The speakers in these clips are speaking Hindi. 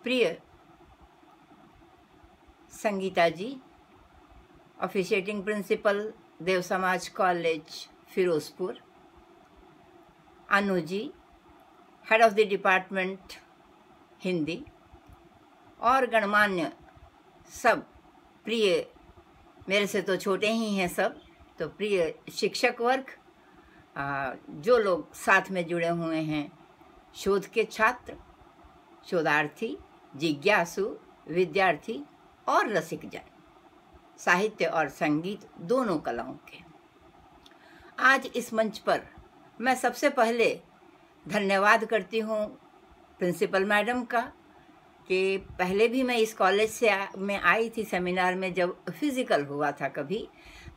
प्रिय Sangeeta ji, officiating principal Dev Samaj college Ferozepur, Anu ji, head of the department Hindi, और गणमान्य सब प्रिय, मेरे से तो छोटे ही हैं सब, तो प्रिय शिक्षक वर्ग, जो लोग साथ में जुड़े हुए हैं, शोध के छात्र, शोधार्थी, जिज्ञासु, विद्यार्थी और रसिक जन, साहित्य और संगीत दोनों कलाओं के। आज इस मंच पर मैं सबसे पहले धन्यवाद करती हूँ प्रिंसिपल मैडम का कि पहले भी मैं इस कॉलेज से मैं आई थी सेमिनार में जब फिज़िकल हुआ था कभी,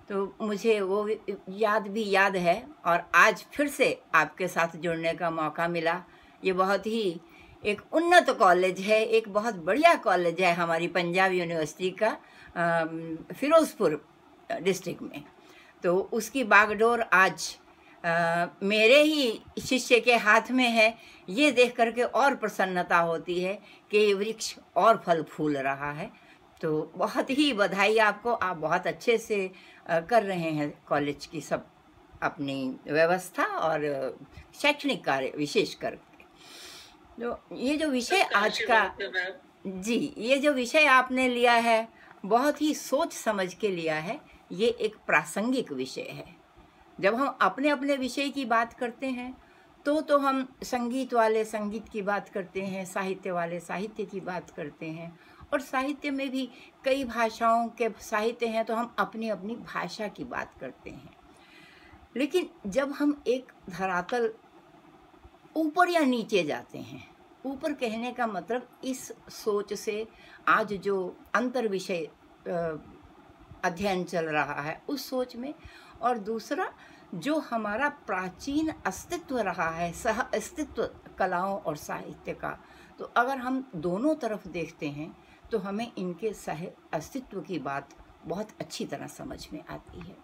तो मुझे वो याद है, और आज फिर से आपके साथ जुड़ने का मौका मिला। ये बहुत ही एक उन्नत कॉलेज है, एक बहुत बढ़िया कॉलेज है हमारी पंजाब यूनिवर्सिटी का फिरोजपुर डिस्ट्रिक्ट में। तो उसकी बागडोर आज मेरे ही शिष्य के हाथ में है। ये देख करके और प्रसन्नता होती है कि ये वृक्ष और फल फूल रहा है। तो बहुत ही बधाई आपको, आप बहुत अच्छे से कर रहे हैं कॉलेज की सब अपनी व्यवस्था और शैक्षणिक कार्य विशेष कर। तो ये जो विषय आज का जी, ये जो विषय आपने लिया है बहुत ही सोच समझ के लिया है। ये एक प्रासंगिक विषय है। जब हम अपने अपने विषय की बात करते हैं तो हम संगीत वाले संगीत की बात करते हैं, साहित्य वाले साहित्य की बात करते हैं, और साहित्य में भी कई भाषाओं के साहित्य हैं तो हम अपनी अपनी भाषा की बात करते हैं। लेकिन जब हम एक धरातल ऊपर या नीचे जाते हैं, ऊपर कहने का मतलब इस सोच से आज जो अंतर विषय अध्ययन चल रहा है उस सोच में, और दूसरा जो हमारा प्राचीन अस्तित्व रहा है, सह अस्तित्व कलाओं और साहित्य का, तो अगर हम दोनों तरफ देखते हैं तो हमें इनके सह अस्तित्व की बात बहुत अच्छी तरह समझ में आती है।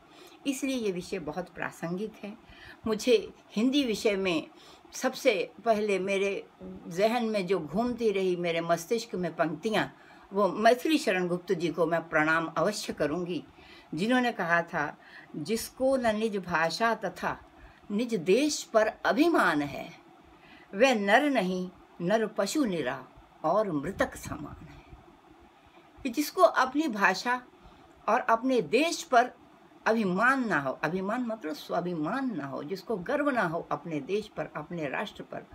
इसलिए ये विषय बहुत प्रासंगिक है। मुझे हिंदी विषय में सबसे पहले मेरे जहन में जो घूमती रही, मेरे मस्तिष्क में पंक्तियाँ, वो मैथिली शरण गुप्त जी को मैं प्रणाम अवश्य करूँगी, जिन्होंने कहा था, जिसको न निज भाषा तथा निज देश पर अभिमान है, वह नर नहीं नर पशु निरा और मृतक समान है। कि जिसको अपनी भाषा और अपने देश पर अभिमान ना हो, अभिमान मतलब स्वाभिमान ना हो, जिसको गर्व ना हो अपने देश पर, अपने राष्ट्र पर,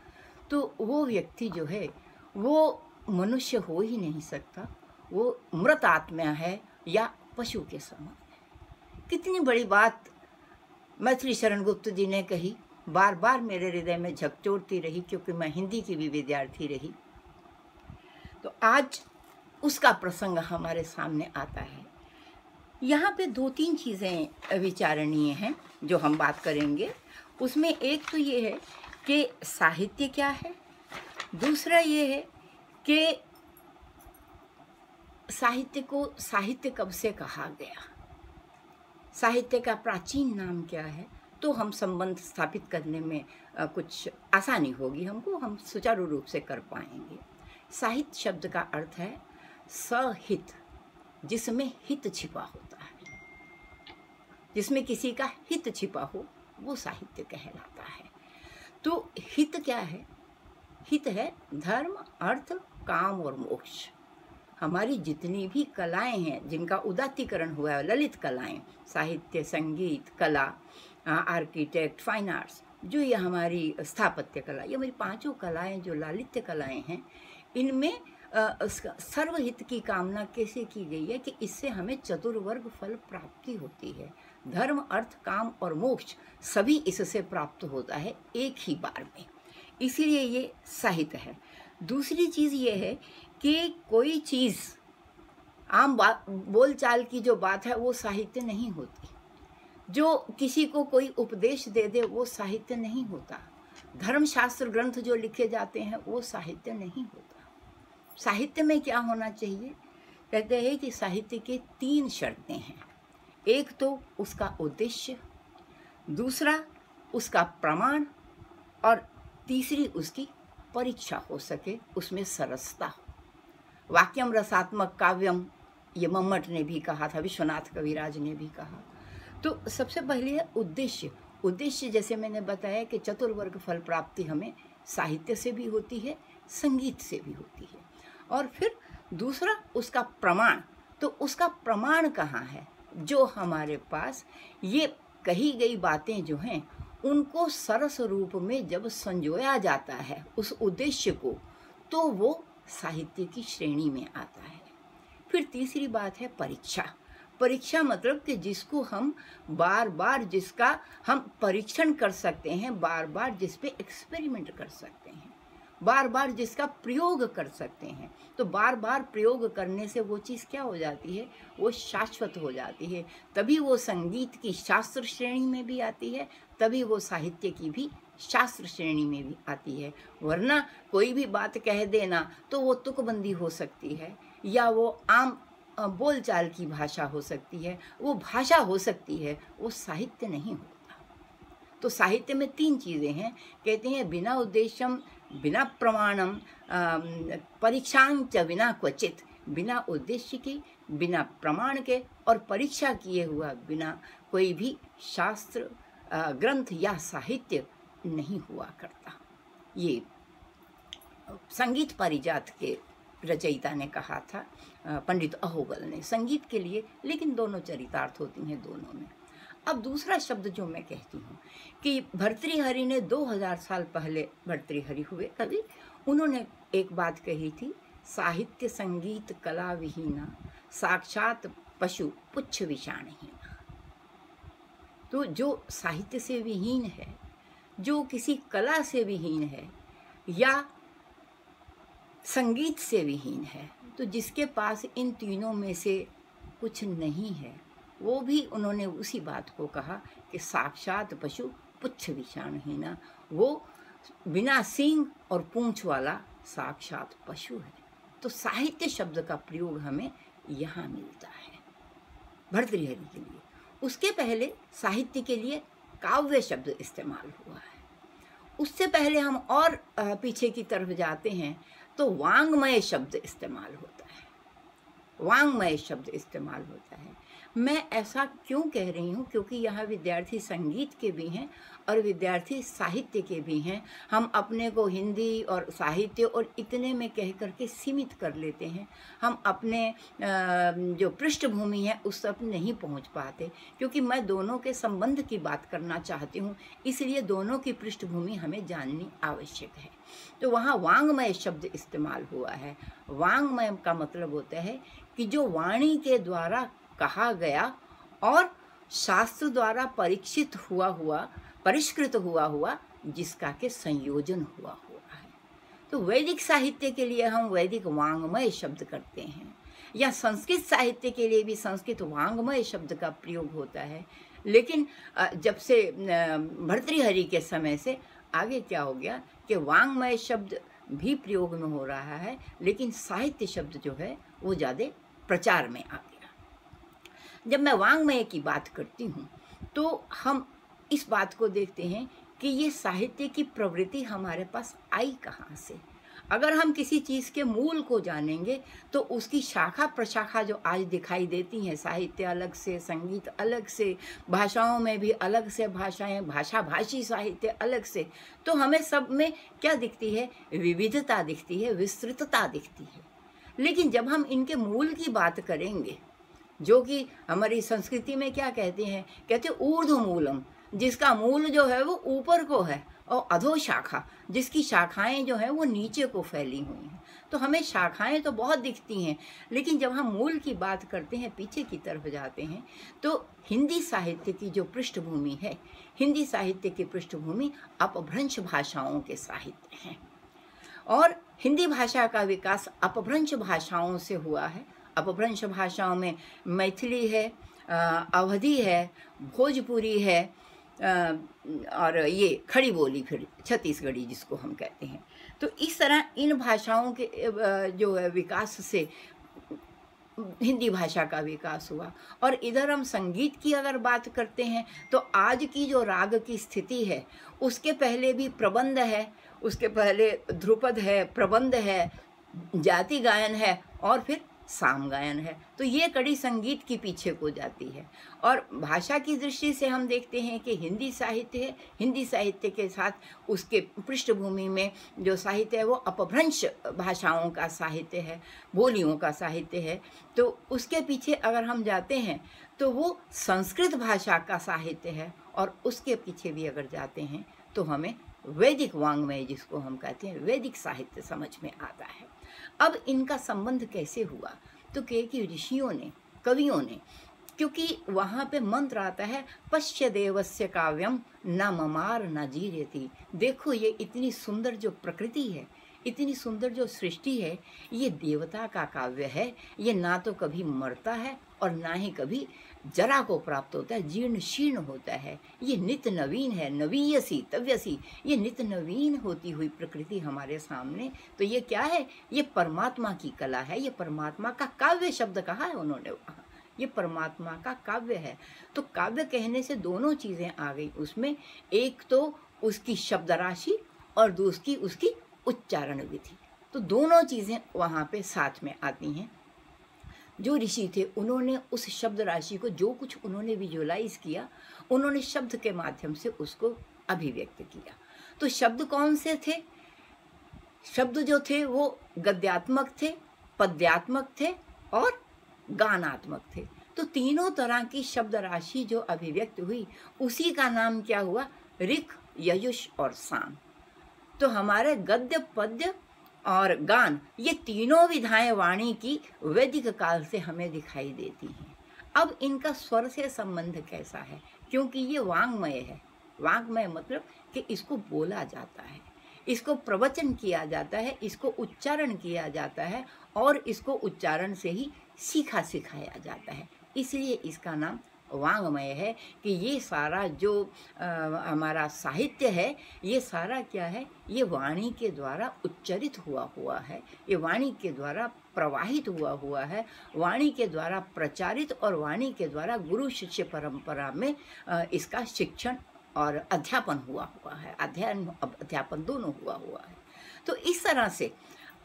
तो वो व्यक्ति जो है वो मनुष्य हो ही नहीं सकता। वो मृत आत्मा है या पशु के समान है। कितनी बड़ी बात मैथिली शरण गुप्त जी ने कही, बार बार मेरे हृदय में झकझोरती रही, क्योंकि मैं हिंदी की भी विद्यार्थी रही। तो आज उसका प्रसंग हमारे सामने आता है। यहाँ पे दो तीन चीज़ें विचारणीय हैं जो हम बात करेंगे। उसमें एक तो ये है कि साहित्य क्या है, दूसरा ये है कि साहित्य को साहित्य कब से कहा गया, साहित्य का प्राचीन नाम क्या है, तो हम संबंध स्थापित करने में कुछ आसानी होगी हमको, हम सुचारू रूप से कर पाएंगे। साहित्य शब्द का अर्थ है सहित, जिसमें हित छिपा होता है, जिसमें किसी का हित छिपा हो वो साहित्य कहलाता है। तो हित क्या है? हित है धर्म, अर्थ, काम और मोक्ष। हमारी जितनी भी कलाएं हैं जिनका उदात्तीकरण हुआ है, ललित कलाएं, साहित्य, संगीत, कला, आर्किटेक्ट, फाइन आर्ट्स, जो ये हमारी स्थापत्य कला, ये हमारी पांचों कलाएं जो लालित्य कलाएं हैं, इनमें सर्वहित की कामना कैसे की गई है कि इससे हमें चतुर्वर्ग फल प्राप्ति होती है। धर्म, अर्थ, काम और मोक्ष सभी इससे प्राप्त होता है एक ही बार में, इसीलिए ये साहित्य है। दूसरी चीज़ ये है कि कोई चीज़ आम बोलचाल की जो बात है वो साहित्य नहीं होती, जो किसी को कोई उपदेश दे दे वो साहित्य नहीं होता, धर्मशास्त्र ग्रंथ जो लिखे जाते हैं वो साहित्य नहीं होता। साहित्य में क्या होना चाहिए? कहते हैं कि साहित्य के तीन शर्तें हैं। एक तो उसका उद्देश्य, दूसरा उसका प्रमाण, और तीसरी उसकी परीक्षा हो सके, उसमें सरसता हो। वाक्यम रसात्मक काव्यम, ये मम्मट ने भी कहा था, विश्वनाथ कविराज ने भी कहा। तो सबसे पहले है उद्देश्य। उद्देश्य जैसे मैंने बताया कि चतुर्वर्ग फल प्राप्ति हमें साहित्य से भी होती है, संगीत से भी होती है। और फिर दूसरा उसका प्रमाण। तो उसका प्रमाण कहाँ है? जो हमारे पास ये कही गई बातें जो हैं उनको सरस रूप में जब संजोया जाता है उस उद्देश्य को, तो वो साहित्य की श्रेणी में आता है। फिर तीसरी बात है परीक्षा। परीक्षा मतलब कि जिसको हम बार बार, जिसका हम परीक्षण कर सकते हैं, बार बार जिस पे एक्सपेरिमेंट कर सकते हैं, बार बार जिसका प्रयोग कर सकते हैं। तो बार बार प्रयोग करने से वो चीज़ क्या हो जाती है? वो शाश्वत हो जाती है। तभी वो संगीत की शास्त्र श्रेणी में भी आती है, तभी वो साहित्य की भी शास्त्र श्रेणी में भी आती है। वरना कोई भी बात कह देना तो वो तुकबंदी हो सकती है, या वो आम बोलचाल की भाषा हो सकती है, वो भाषा हो सकती है, वो साहित्य नहीं होता। तो साहित्य में तीन चीज़ें हैं, कहते हैं बिना उद्देश्यम, बिना प्रमाणम, परीक्षांच बिना क्वचित। बिना उद्देश्य के, बिना प्रमाण के और परीक्षा किए हुआ बिना कोई भी शास्त्र ग्रंथ या साहित्य नहीं हुआ करता। ये संगीत पारिजात के रचयिता ने कहा था, पंडित अहोबल ने, संगीत के लिए। लेकिन दोनों चरितार्थ होती हैं दोनों में। अब दूसरा शब्द जो मैं कहती हूँ कि भर्तृहरि ने 2000 साल पहले, भर्तृहरि हुए कवि, उन्होंने एक बात कही थी, साहित्य संगीत कला विहीना, साक्षात पशु पुच्छ विषाणहीना। तो जो साहित्य से विहीन है, जो किसी कला से विहीन है या संगीत से विहीन है, तो जिसके पास इन तीनों में से कुछ नहीं है, वो भी उन्होंने उसी बात को कहा कि साक्षात पशु पुच्छ विषाणहीना। वो बिना सींग और पूंछ वाला साक्षात पशु है। तो साहित्य शब्द का प्रयोग हमें यहाँ मिलता है भर्तृहरि के लिए। उसके पहले साहित्य के लिए काव्य शब्द इस्तेमाल हुआ है। उससे पहले हम और पीछे की तरफ जाते हैं तो वांग्मय शब्द इस्तेमाल होता है। वांग्मय शब्द इस्तेमाल होता है। मैं ऐसा क्यों कह रही हूँ? क्योंकि यहाँ विद्यार्थी संगीत के भी हैं और विद्यार्थी साहित्य के भी हैं। हम अपने को हिंदी और साहित्य और इतने में कह करके सीमित कर लेते हैं। हम अपने जो पृष्ठभूमि है उस तक नहीं पहुँच पाते, क्योंकि मैं दोनों के संबंध की बात करना चाहती हूँ, इसलिए दोनों की पृष्ठभूमि हमें जाननी आवश्यक है। तो वहाँ वांग्मय शब्द इस्तेमाल हुआ है। वांग्मय का मतलब होता है कि जो वाणी के द्वारा कहा गया और शास्त्र द्वारा परीक्षित हुआ परिष्कृत हुआ जिसका के संयोजन हुआ है। तो वैदिक साहित्य के लिए हम वैदिक वांग्मय शब्द करते हैं, या संस्कृत साहित्य के लिए भी संस्कृत वांग्मय शब्द का प्रयोग होता है। लेकिन जब से भर्तृहरि के समय से आगे क्या हो गया कि वांग्मय शब्द भी प्रयोग में हो रहा है, लेकिन साहित्य शब्द जो है वो ज़्यादा प्रचार में आ गया। जब मैं वांग्मय की बात करती हूँ तो हम इस बात को देखते हैं कि ये साहित्य की प्रवृत्ति हमारे पास आई कहाँ से। अगर हम किसी चीज़ के मूल को जानेंगे तो उसकी शाखा प्रशाखा जो आज दिखाई देती हैं, साहित्य अलग से, संगीत अलग से, भाषाओं में भी अलग से भाषाएं, भाषी साहित्य अलग से, तो हमें सब में क्या दिखती है? विविधता दिखती है, विस्तृतता दिखती है। लेकिन जब हम इनके मूल की बात करेंगे, जो कि हमारी संस्कृति में क्या कहते हैं? कहते ऊर्ध्व मूलम, जिसका मूल जो है वो ऊपर को है, और अधो शाखा, जिसकी शाखाएं जो हैं वो नीचे को फैली हुई हैं। तो हमें शाखाएं तो बहुत दिखती हैं, लेकिन जब हम मूल की बात करते हैं, पीछे की तरफ जाते हैं, तो हिंदी साहित्य की जो पृष्ठभूमि है, हिंदी साहित्य की पृष्ठभूमि अपभ्रंश भाषाओं के साहित्य हैं। और हिंदी भाषा का विकास अपभ्रंश भाषाओं से हुआ है। अपभ्रंश भाषाओं में मैथिली है, अवधी है, भोजपुरी है, और ये खड़ी बोली फिर छत्तीसगढ़ी जिसको हम कहते हैं। तो इस तरह इन भाषाओं के जो है विकास से हिंदी भाषा का विकास हुआ। और इधर हम संगीत की अगर बात करते हैं तो आज की जो राग की स्थिति है, उसके पहले भी प्रबंध है, उसके पहले ध्रुपद है, प्रबंध है, जाति गायन है, और फिर साम गायन है। तो ये कड़ी संगीत की पीछे को जाती है। और भाषा की दृष्टि से हम देखते हैं कि हिंदी साहित्य है, हिंदी साहित्य के साथ उसके पृष्ठभूमि में जो साहित्य है वो अपभ्रंश भाषाओं का साहित्य है, बोलियों का साहित्य है। तो उसके पीछे अगर हम जाते हैं तो वो संस्कृत भाषा का साहित्य है, और उसके पीछे भी अगर जाते हैं तो हमें वैदिक वाङ्मय, जिसको हम कहते हैं वैदिक साहित्य, समझ में आता है। अब इनका संबंध कैसे हुआ? तो कि ऋषियों ने, कवियों ने, क्योंकि वहाँ पे मंत्र आता है पश्य देवस्य काव्यम न ममार न जीरेति। देखो ये इतनी सुंदर जो प्रकृति है, इतनी सुंदर जो सृष्टि है, ये देवता का काव्य है। ये ना तो कभी मरता है और ना ही कभी जरा को प्राप्त होता है, जीर्ण शीर्ण होता है। ये नित्य नवीन है, नवीयसी तव्यसी, ये नित्य नवीन होती हुई प्रकृति हमारे सामने। तो ये क्या है? ये परमात्मा की कला है, ये परमात्मा का काव्य शब्द कहा है उन्होंने वहाँ, ये परमात्मा का काव्य है। तो काव्य कहने से दोनों चीज़ें आ गई उसमें, एक तो उसकी शब्द राशि और दूसरी उसकी उच्चारण विधि। तो दोनों चीज़ें वहाँ पे साथ में आती हैं। जो ऋषि थे उन्होंने उस शब्द राशि को, जो कुछ उन्होंने विजुअलाइज किया, उन्होंने शब्द के माध्यम से उसको अभिव्यक्त किया। तो शब्द कौन से थे? शब्द जो थे वो गद्यात्मक थे, पद्यात्मक थे और गानात्मक थे। तो तीनों तरह की शब्द राशि जो अभिव्यक्त हुई, उसी का नाम क्या हुआ? ऋक्, यजुष और साम। तो हमारे गद्य, पद्य और गान, ये तीनों विधाएं वाणी की वैदिक काल से हमें दिखाई देती हैं। अब इनका स्वर से संबंध कैसा है? क्योंकि ये वाङ्मय है। वाङ्मय मतलब कि इसको बोला जाता है, इसको प्रवचन किया जाता है, इसको उच्चारण किया जाता है, और इसको उच्चारण से ही सीखा सिखाया जाता है। इसलिए इसका नाम वाङ्मय है। कि ये सारा जो हमारा साहित्य है, ये सारा क्या है? ये वाणी के द्वारा उच्चरित हुआ है, ये वाणी के द्वारा प्रवाहित हुआ है, वाणी के द्वारा प्रचारित और वाणी के द्वारा गुरु शिष्य परंपरा में इसका शिक्षण और अध्यापन हुआ है, अध्ययन अध्यापन दोनों हुआ है। तो इस तरह से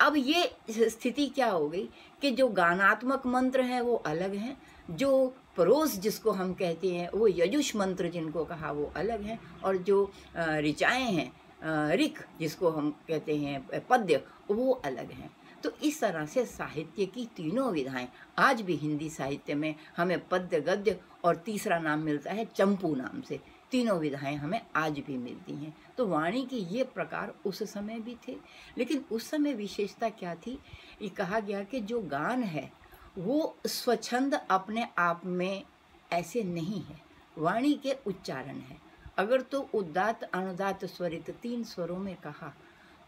अब ये स्थिति क्या हो गई कि जो गानात्मक मंत्र हैं वो अलग हैं, जो प्रोस जिसको हम कहते हैं वो यजुष मंत्र जिनको कहा वो अलग हैं, और जो ऋचाएँ हैं, ऋक् जिसको हम कहते हैं पद्य, वो अलग हैं। तो इस तरह से साहित्य की तीनों विधाएं आज भी हिंदी साहित्य में हमें पद्य, गद्य और तीसरा नाम मिलता है चंपू नाम से, तीनों विधाएं हमें आज भी मिलती हैं। तो वाणी के ये प्रकार उस समय भी थे, लेकिन उस समय विशेषता क्या थी? ये कहा गया कि जो गान है वो स्वच्छंद अपने आप में ऐसे नहीं है, वाणी के उच्चारण है। अगर तो उदात्त, अनुदात्त, स्वरित 3 स्वरों में कहा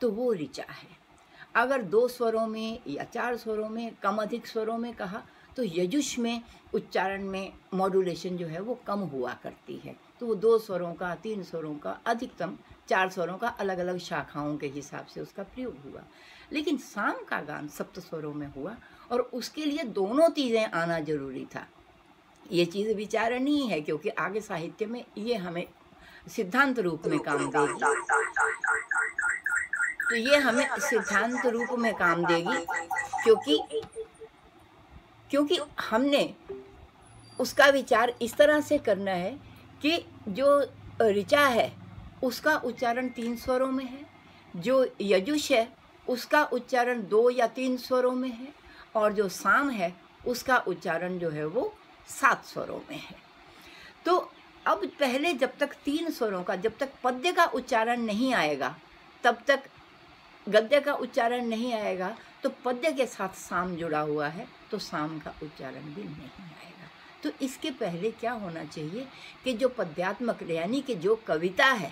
तो वो ऋचा है। अगर 2 स्वरों में या 4 स्वरों में, कम अधिक स्वरों में कहा तो यजुष में उच्चारण में मॉड्यूलेशन जो है वो कम हुआ करती है। तो वो 2 स्वरों का, 3 स्वरों का, अधिकतम 4 स्वरों का, अलग अलग शाखाओं के हिसाब से उसका प्रयोग हुआ। लेकिन साम का गान सप्त स्वरों में हुआ, और उसके लिए दोनों चीज़ें आना जरूरी था। ये चीज़ विचारणीय है, क्योंकि आगे साहित्य में ये हमें सिद्धांत रूप में काम देगी। तो ये हमें सिद्धांत रूप में काम देगी, क्योंकि हमने उसका विचार इस तरह से करना है कि जो ऋचा है उसका उच्चारण 3 स्वरों में है, जो यजुष है उसका उच्चारण 2 या 3 स्वरों में है, और जो साम है उसका उच्चारण जो है वो 7 स्वरों में है। तो अब पहले जब तक 3 स्वरों का, जब तक पद्य का उच्चारण नहीं आएगा, तब तक गद्य का उच्चारण नहीं आएगा, तो पद्य के साथ साम जुड़ा हुआ है, तो साम का उच्चारण भी नहीं आएगा। तो इसके पहले क्या होना चाहिए कि जो पद्यात्मक, यानी कि जो कविता है,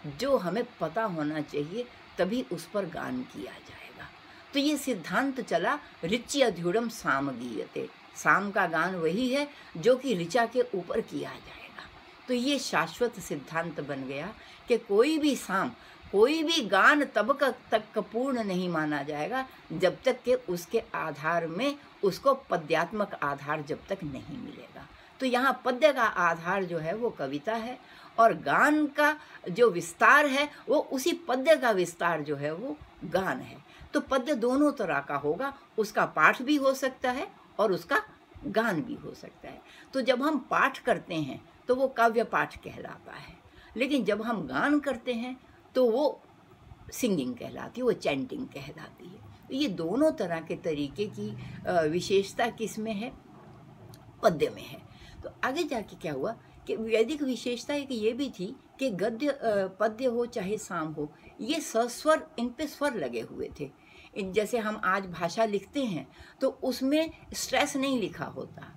जो हमें पता होना चाहिए, तभी उस पर गान किया जाएगा। तो ये सिद्धांत चला, ऋचि अध्युरम साम गीयते। साम का गान वही है जो कि ऋचा के ऊपर किया जाएगा। तो ये शाश्वत सिद्धांत बन गया कि कोई भी साम, कोई भी गान तब तक पूर्ण नहीं माना जाएगा जब तक कि उसके आधार में उसको पद्यात्मक आधार जब तक नहीं मिलेगा। तो यहाँ पद्य का आधार जो है वो कविता है, और गान का जो विस्तार है वो उसी पद्य का विस्तार जो है वो गान है। तो पद्य दोनों तरह का होगा, उसका पाठ भी हो सकता है और उसका गान भी हो सकता है। तो जब हम पाठ करते हैं तो वो काव्य पाठ कहलाता है, लेकिन जब हम गान करते हैं तो वो सिंगिंग कहलाती है, वो चैंटिंग कहलाती है। ये दोनों तरह के तरीके की विशेषता किस में है? पद्य में है। तो आगे जाके क्या हुआ कि वैदिक विशेषता एक ये भी थी कि गद्य पद्य हो चाहे साम हो, ये सस्वर, इन पे स्वर लगे हुए थे। जैसे हम आज भाषा लिखते हैं तो उसमें स्ट्रेस नहीं लिखा होता,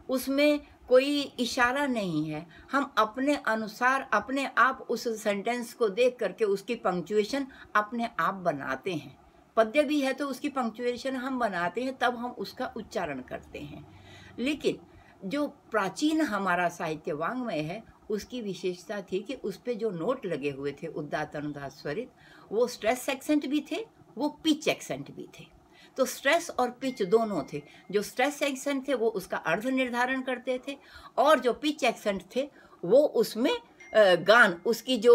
उसमें कोई इशारा नहीं है, हम अपने अनुसार अपने आप उस सेंटेंस को देख करके उसकी पंक्चुएशन अपने आप बनाते हैं। पद्य भी है तो उसकी पंक्चुएशन हम बनाते हैं, तब हम उसका उच्चारण करते हैं। लेकिन जो प्राचीन हमारा साहित्य वाङ्मय है, उसकी विशेषता थी कि उस पे जो नोट लगे हुए थे उदात्त अनुदात्त स्वरित, वो स्ट्रेस एक्सेंट भी थे, वो पिच एक्सेंट भी थे। तो स्ट्रेस और पिच दोनों थे। जो स्ट्रेस एक्सेंट थे वो उसका अर्थ निर्धारण करते थे, और जो पिच एक्सेंट थे वो उसमें गान, उसकी जो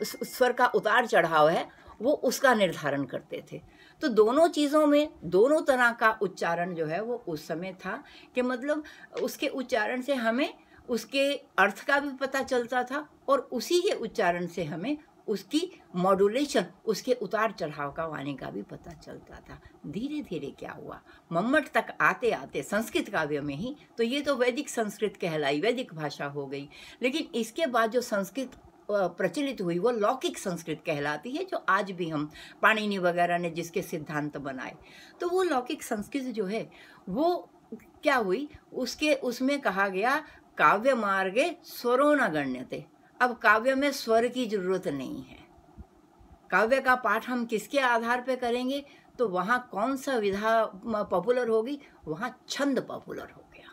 स्वर का उतार चढ़ाव है वो उसका निर्धारण करते थे। तो दोनों चीज़ों में दोनों तरह का उच्चारण जो है वो उस समय था कि मतलब उसके उच्चारण से हमें उसके अर्थ का भी पता चलता था, और उसी के उच्चारण से हमें उसकी मॉड्यूलेशन, उसके उतार चढ़ाव का वाणी का भी पता चलता था। धीरे धीरे क्या हुआ, मम्मट तक आते आते संस्कृत काव्य में ही, तो ये तो वैदिक संस्कृत कहलाई, वैदिक भाषा हो गई। लेकिन इसके बाद जो संस्कृत प्रचलित हुई वो लौकिक संस्कृत कहलाती है, जो आज भी हम, पाणिनि वगैरह ने जिसके सिद्धांत बनाए। तो वो लौकिक संस्कृत जो है वो क्या हुई, उसमें कहा गया काव्य मार्गे स्वरो न गण्यते। अब काव्य में स्वर की जरूरत नहीं है। काव्य का पाठ हम किसके आधार पे करेंगे? तो वहाँ कौन सा विधा पॉपुलर होगी? वहाँ छंद पॉपुलर हो गया।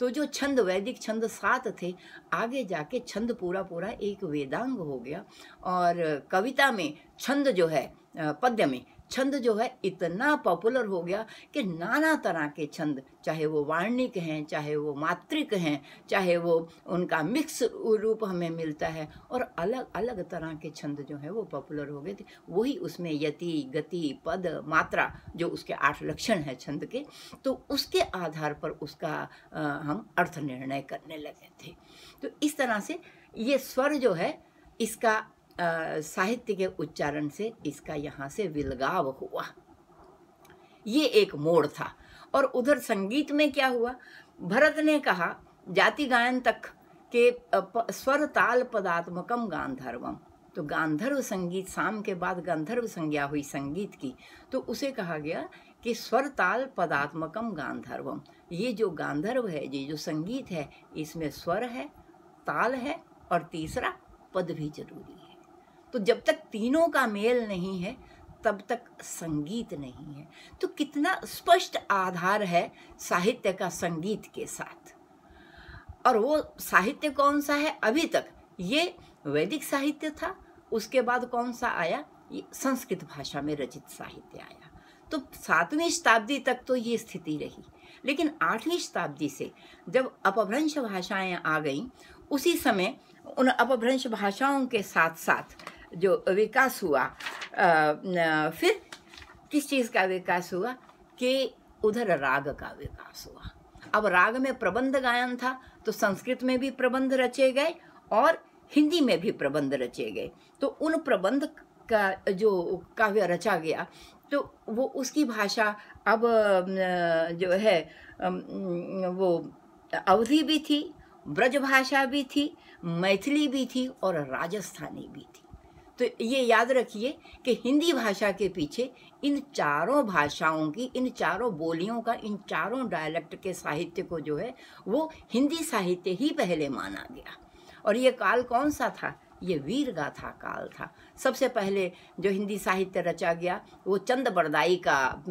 तो जो छंद, वैदिक छंद 7 थे, आगे जाके छंद पूरा पूरा एक वेदांग हो गया। और कविता में छंद जो है, पद्य में छंद जो है इतना पॉपुलर हो गया कि नाना तरह के छंद, चाहे वो वार्णिक हैं, चाहे वो मात्रिक हैं, चाहे वो उनका मिक्स रूप हमें मिलता है, और अलग अलग तरह के छंद जो है वो पॉपुलर हो गए थे। वही उसमें यति, गति, पद, मात्रा, जो उसके 8 लक्षण हैं छंद के, तो उसके आधार पर उसका हम अर्थ निर्णय करने लगे थे। तो इस तरह से ये स्वर जो है इसका साहित्य के उच्चारण से इसका यहाँ से विलगाव हुआ, ये एक मोड़ था। और उधर संगीत में क्या हुआ, भरत ने कहा जाति गायन तक के स्वर ताल पदात्मकम गांधर्वम। तो गांधर्व संगीत, साम के बाद गांधर्व संज्ञा हुई संगीत की, तो उसे कहा गया कि स्वर ताल पदात्मकम गांधर्वम। ये जो गांधर्व है, ये जो संगीत है, इसमें स्वर है, ताल है, और तीसरा पद भी जरूरी है। तो जब तक तीनों का मेल नहीं है तब तक संगीत नहीं है। तो कितना स्पष्ट आधार है साहित्य का संगीत के साथ। और वो साहित्य कौन सा है? अभी तक ये वैदिक साहित्य था, उसके बाद कौन सा आया? ये संस्कृत भाषा में रचित साहित्य आया। तो 7वीं शताब्दी तक तो ये स्थिति रही, लेकिन 8वीं शताब्दी से जब अपभ्रंश भाषाएं आ गईं, उसी समय उन अपभ्रंश भाषाओं के साथ साथ जो विकास हुआ, फिर किस चीज़ का विकास हुआ कि उधर राग का विकास हुआ। अब राग में प्रबंध गायन था, तो संस्कृत में भी प्रबंध रचे गए और हिंदी में भी प्रबंध रचे गए। तो उन प्रबंध का जो काव्य रचा गया, तो वो उसकी भाषा अब जो है वो अवधी भी थी, ब्रज भाषा भी थी, मैथिली भी थी, और राजस्थानी भी थी। तो ये याद रखिए कि हिंदी भाषा के पीछे इन चारों भाषाओं की, इन चारों बोलियों का, इन चारों डायलेक्ट के साहित्य को जो है वो हिंदी साहित्य ही पहले माना गया। और ये काल कौन सा था? ये वीर गाथा काल था। सबसे पहले जो हिंदी साहित्य रचा गया वो चंद बरदाई का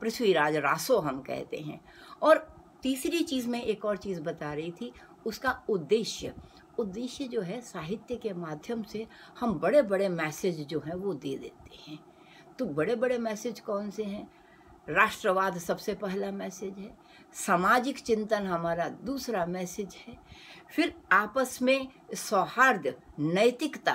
पृथ्वीराज रासो हम कहते हैं। और तीसरी चीज़ में एक और चीज़ बता रही थी, उसका उद्देश्य जो है साहित्य के माध्यम से हम बड़े बड़े मैसेज जो हैं वो दे देते हैं। तो बड़े बड़े मैसेज कौन से हैं? राष्ट्रवाद सबसे पहला मैसेज है, सामाजिक चिंतन हमारा दूसरा मैसेज है, फिर आपस में सौहार्द, नैतिकता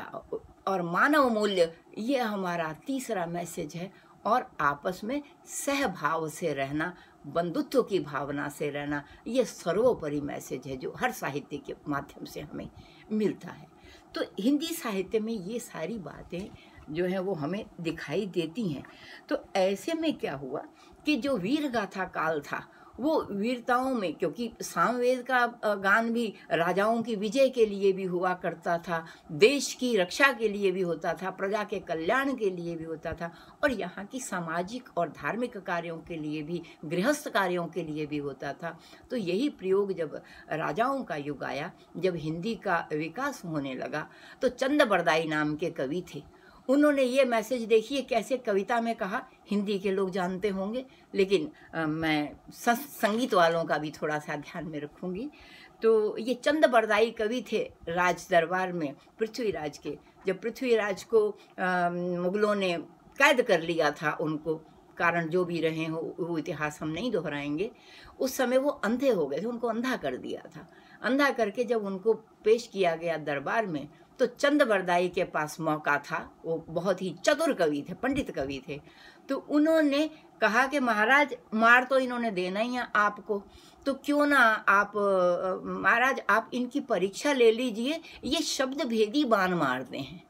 और मानव मूल्य, ये हमारा तीसरा मैसेज है, और आपस में सहभाव से रहना, बंधुत्व की भावना से रहना, ये सर्वोपरि मैसेज है जो हर साहित्य के माध्यम से हमें मिलता है। तो हिंदी साहित्य में ये सारी बातें जो है वो हमें दिखाई देती हैं। तो ऐसे में क्या हुआ कि जो वीर गाथा काल था वो वीरताओं में, क्योंकि सामवेद का गान भी राजाओं की विजय के लिए भी हुआ करता था, देश की रक्षा के लिए भी होता था, प्रजा के कल्याण के लिए भी होता था, और यहाँ की सामाजिक और धार्मिक कार्यों के लिए भी, गृहस्थ कार्यों के लिए भी होता था। तो यही प्रयोग जब राजाओं का युग आया, जब हिंदी का विकास होने लगा, तो चंद बरदाई नाम के कवि थे। उन्होंने ये मैसेज, देखिए कैसे कविता में कहा, हिंदी के लोग जानते होंगे लेकिन मैं संगीत वालों का भी थोड़ा सा ध्यान में रखूंगी। तो ये चंद बरदाई कवि थे राज दरबार में पृथ्वीराज के। जब पृथ्वीराज को मुगलों ने कैद कर लिया था, उनको कारण जो भी रहे हो वो इतिहास हम नहीं दोहराएंगे, उस समय वो अंधे हो गए थे, उनको अंधा कर दिया था। अंधा करके जब उनको पेश किया गया दरबार में, तो चंद बरदाई के पास मौका था, वो बहुत ही चतुर कवि थे, पंडित कवि थे। तो उन्होंने कहा कि महाराज मार तो इन्होंने देना ही है आपको, तो क्यों ना आप महाराज आप इनकी परीक्षा ले लीजिए, ये शब्द भेदी बाण मारते हैं।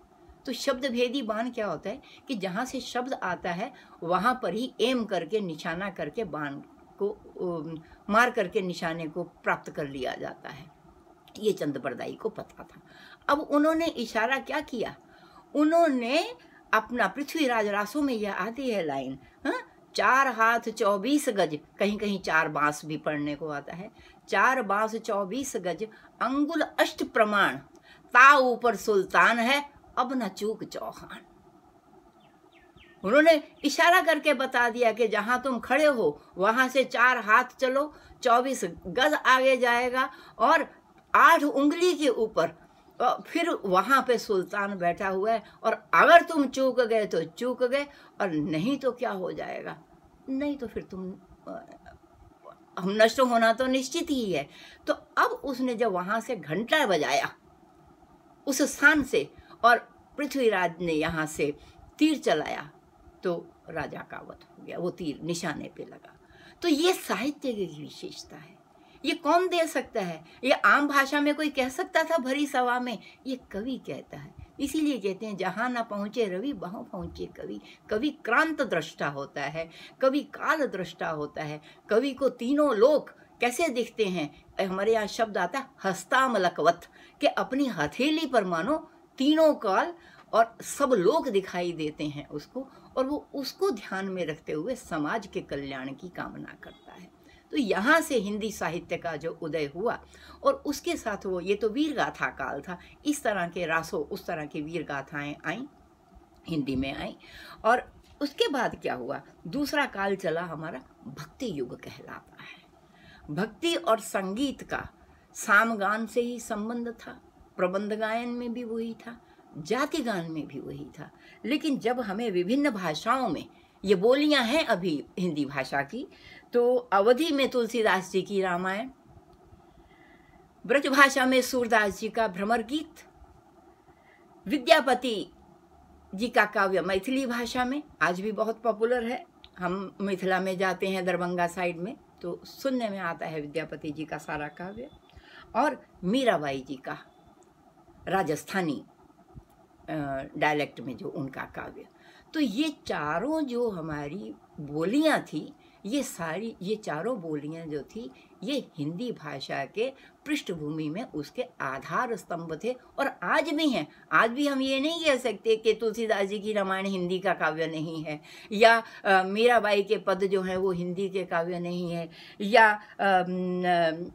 तो शब्द भेदी बाण क्या होता है कि जहाँ से शब्द आता है वहाँ पर ही एम करके, निशाना करके बाण को मार करके निशाने को प्राप्त कर लिया जाता है। ये चंद बरदाई को पता था। अब उन्होंने इशारा क्या किया, उन्होंने अपना, पृथ्वीराज रासों में यह आती है लाइन, 4 हाथ 24 गज, कहीं कहीं 4 बांस भी पढ़ने को आता है, 4 बांस 24 गज, अंगुल अष्ट प्रमाण, ता ऊपर सुल्तान है, अब न चूक चौहान। उन्होंने इशारा करके बता दिया कि जहां तुम खड़े हो वहां से 4 हाथ चलो, 24 गज आगे जाएगा, और 8 उंगली के ऊपर फिर वहां पे सुल्तान बैठा हुआ है, और अगर तुम चूक गए तो चूक गए, और नहीं तो क्या हो जाएगा, नहीं तो फिर तुम हम नष्ट होना तो निश्चित ही है। तो अब उसने जब वहां से घंटा बजाया उस स्थान से, और पृथ्वीराज ने यहाँ से तीर चलाया, तो राजा का वध हो गया, वो तीर निशाने पे लगा। तो ये साहित्य की विशेषता है। ये कौन दे सकता है? ये आम भाषा में कोई कह सकता था भरी सभा में? ये कवि कहता है। इसीलिए कहते हैं जहाँ ना पहुँचे रवि वहाँ पहुँचे कवि। कवि क्रांत दृष्टा होता है, कवि काल दृष्टा होता है। कवि को तीनों लोक कैसे दिखते हैं? हमारे यहाँ शब्द आता है हस्तामलकवत, कि अपनी हथेली पर मानो तीनों काल और सब लोग दिखाई देते हैं उसको, और वो उसको ध्यान में रखते हुए समाज के कल्याण की कामना करता है। तो यहाँ से हिंदी साहित्य का जो उदय हुआ, और उसके साथ वो, ये तो वीर गाथा काल था, इस तरह के रासों, उस तरह की वीर गाथाएँ आई, हिंदी में आई। और उसके बाद क्या हुआ, दूसरा काल चला हमारा भक्ति युग कहलाता है। भक्ति और संगीत का सामगान से ही संबंध था, प्रबंध गायन में भी वही था, जाति गान में भी वही था। लेकिन जब हमें विभिन्न भाषाओं में, ये बोलियां हैं अभी हिंदी भाषा की, तो अवधी में तुलसीदास जी की रामायण, ब्रजभाषा में सूरदास जी का भ्रमर गीत, विद्यापति जी का काव्य मैथिली भाषा में आज भी बहुत पॉपुलर है। हम मिथिला में जाते हैं, दरभंगा साइड में, तो सुनने में आता है विद्यापति जी का सारा काव्य, और मीराबाई जी का राजस्थानी डायलेक्ट में जो उनका काव्य। तो ये चारों जो हमारी बोलियां थी, ये सारी, ये चारों बोलियां जो थी, ये हिंदी भाषा के पृष्ठभूमि में उसके आधार स्तंभ थे, और आज भी हैं। आज भी हम ये नहीं कह सकते कि तुलसीदास जी की रामायण हिंदी का काव्य नहीं है, या मीराबाई के पद जो हैं वो हिंदी के काव्य नहीं है, या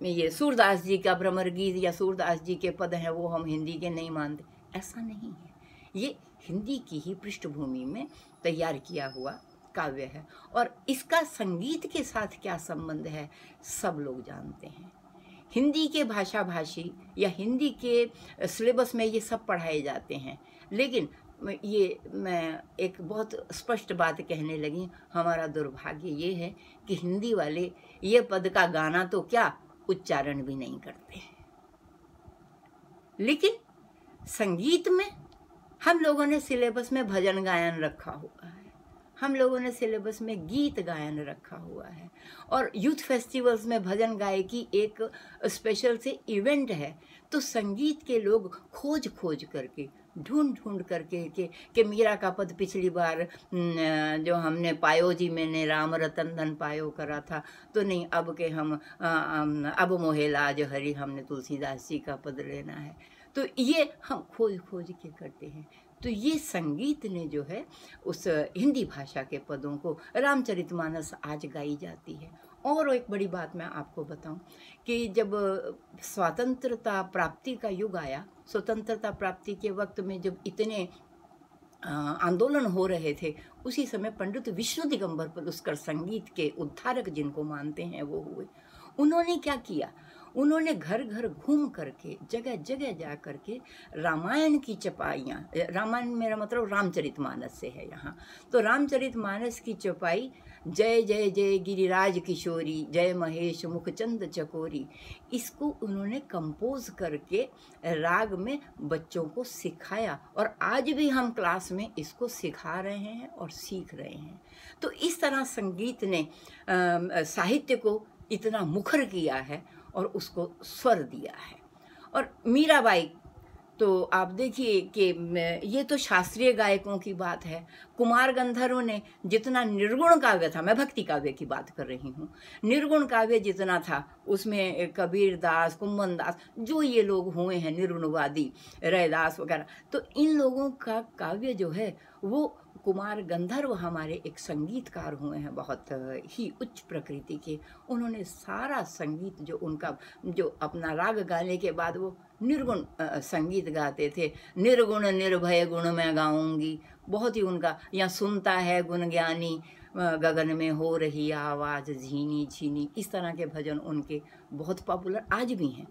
ये सूरदास जी का भ्रमर गीत या सूरदास जी के पद हैं वो हम हिंदी के नहीं मानते, ऐसा नहीं है। ये हिंदी की ही पृष्ठभूमि में तैयार किया हुआ काव्य है। और इसका संगीत के साथ क्या संबंध है सब लोग जानते हैं। हिंदी के भाषा भाषी या हिंदी के सिलेबस में ये सब पढ़ाए जाते हैं, लेकिन ये मैं एक बहुत स्पष्ट बात कहने लगी, हमारा दुर्भाग्य ये है कि हिंदी वाले ये पद का गाना तो क्या उच्चारण भी नहीं करते हैं। लेकिन संगीत में हम लोगों ने सिलेबस में भजन गायन रखा हुआ है, हम लोगों ने सिलेबस में गीत गायन रखा हुआ है, और यूथ फेस्टिवल्स में भजन गायकी एक स्पेशल से इवेंट है। तो संगीत के लोग खोज खोज करके, ढूंढ ढूंढ करके कि मीरा का पद पिछली बार जो हमने पायो जी मैंने राम रतन धन पायो करा था, तो नहीं, अब के हम अब मोहे लाज हरि हमने तुलसीदास जी का पद लेना है। तो ये हम खोज खोज के करते हैं। तो ये संगीत ने जो है उस हिंदी भाषा के पदों को, रामचरितमानस आज गाई जाती है। और एक बड़ी बात मैं आपको बताऊं कि जब स्वतंत्रता प्राप्ति का युग आया, स्वतंत्रता प्राप्ति के वक्त में जब इतने आंदोलन हो रहे थे, उसी समय पंडित विष्णु दिगंबर पुरस्कार संगीत के उद्धारक जिनको मानते हैं वो हुए। उन्होंने क्या किया, उन्होंने घर घर घूम करके, जगह जगह जा करके रामायण की चपाइयाँ, रामायण मेरा मतलब रामचरितमानस से है यहाँ, तो रामचरितमानस की चपाई जय जय जय गिरिराज किशोरी, जय महेश मुखचंद चकोरी, इसको उन्होंने कंपोज करके राग में बच्चों को सिखाया, और आज भी हम क्लास में इसको सिखा रहे हैं और सीख रहे हैं। तो इस तरह संगीत ने साहित्य को इतना मुखर किया है और उसको स्वर दिया है। और मीराबाई, तो आप देखिए कि ये तो शास्त्रीय गायकों की बात है। कुमार गंधर्व ने जितना निर्गुण काव्य था, मैं भक्ति काव्य की बात कर रही हूँ, निर्गुण काव्य जितना था उसमें कबीर दास, कुम्मन दास, जो ये लोग हुए हैं निर्गुणवादी, रैदास वगैरह, तो इन लोगों का काव्य जो है वो, कुमार गंधर्व हमारे एक संगीतकार हुए हैं बहुत ही उच्च प्रकृति के। उन्होंने सारा संगीत जो उनका, जो अपना राग गाने के बाद वो निर्गुण संगीत गाते थे, निर्गुण निर्भय गुण मैं गाऊंगी, बहुत ही उनका, या सुनता है गुण ज्ञानी गगन में हो रही आवाज़ झीनी झीनी, इस तरह के भजन उनके बहुत पॉपुलर आज भी हैं।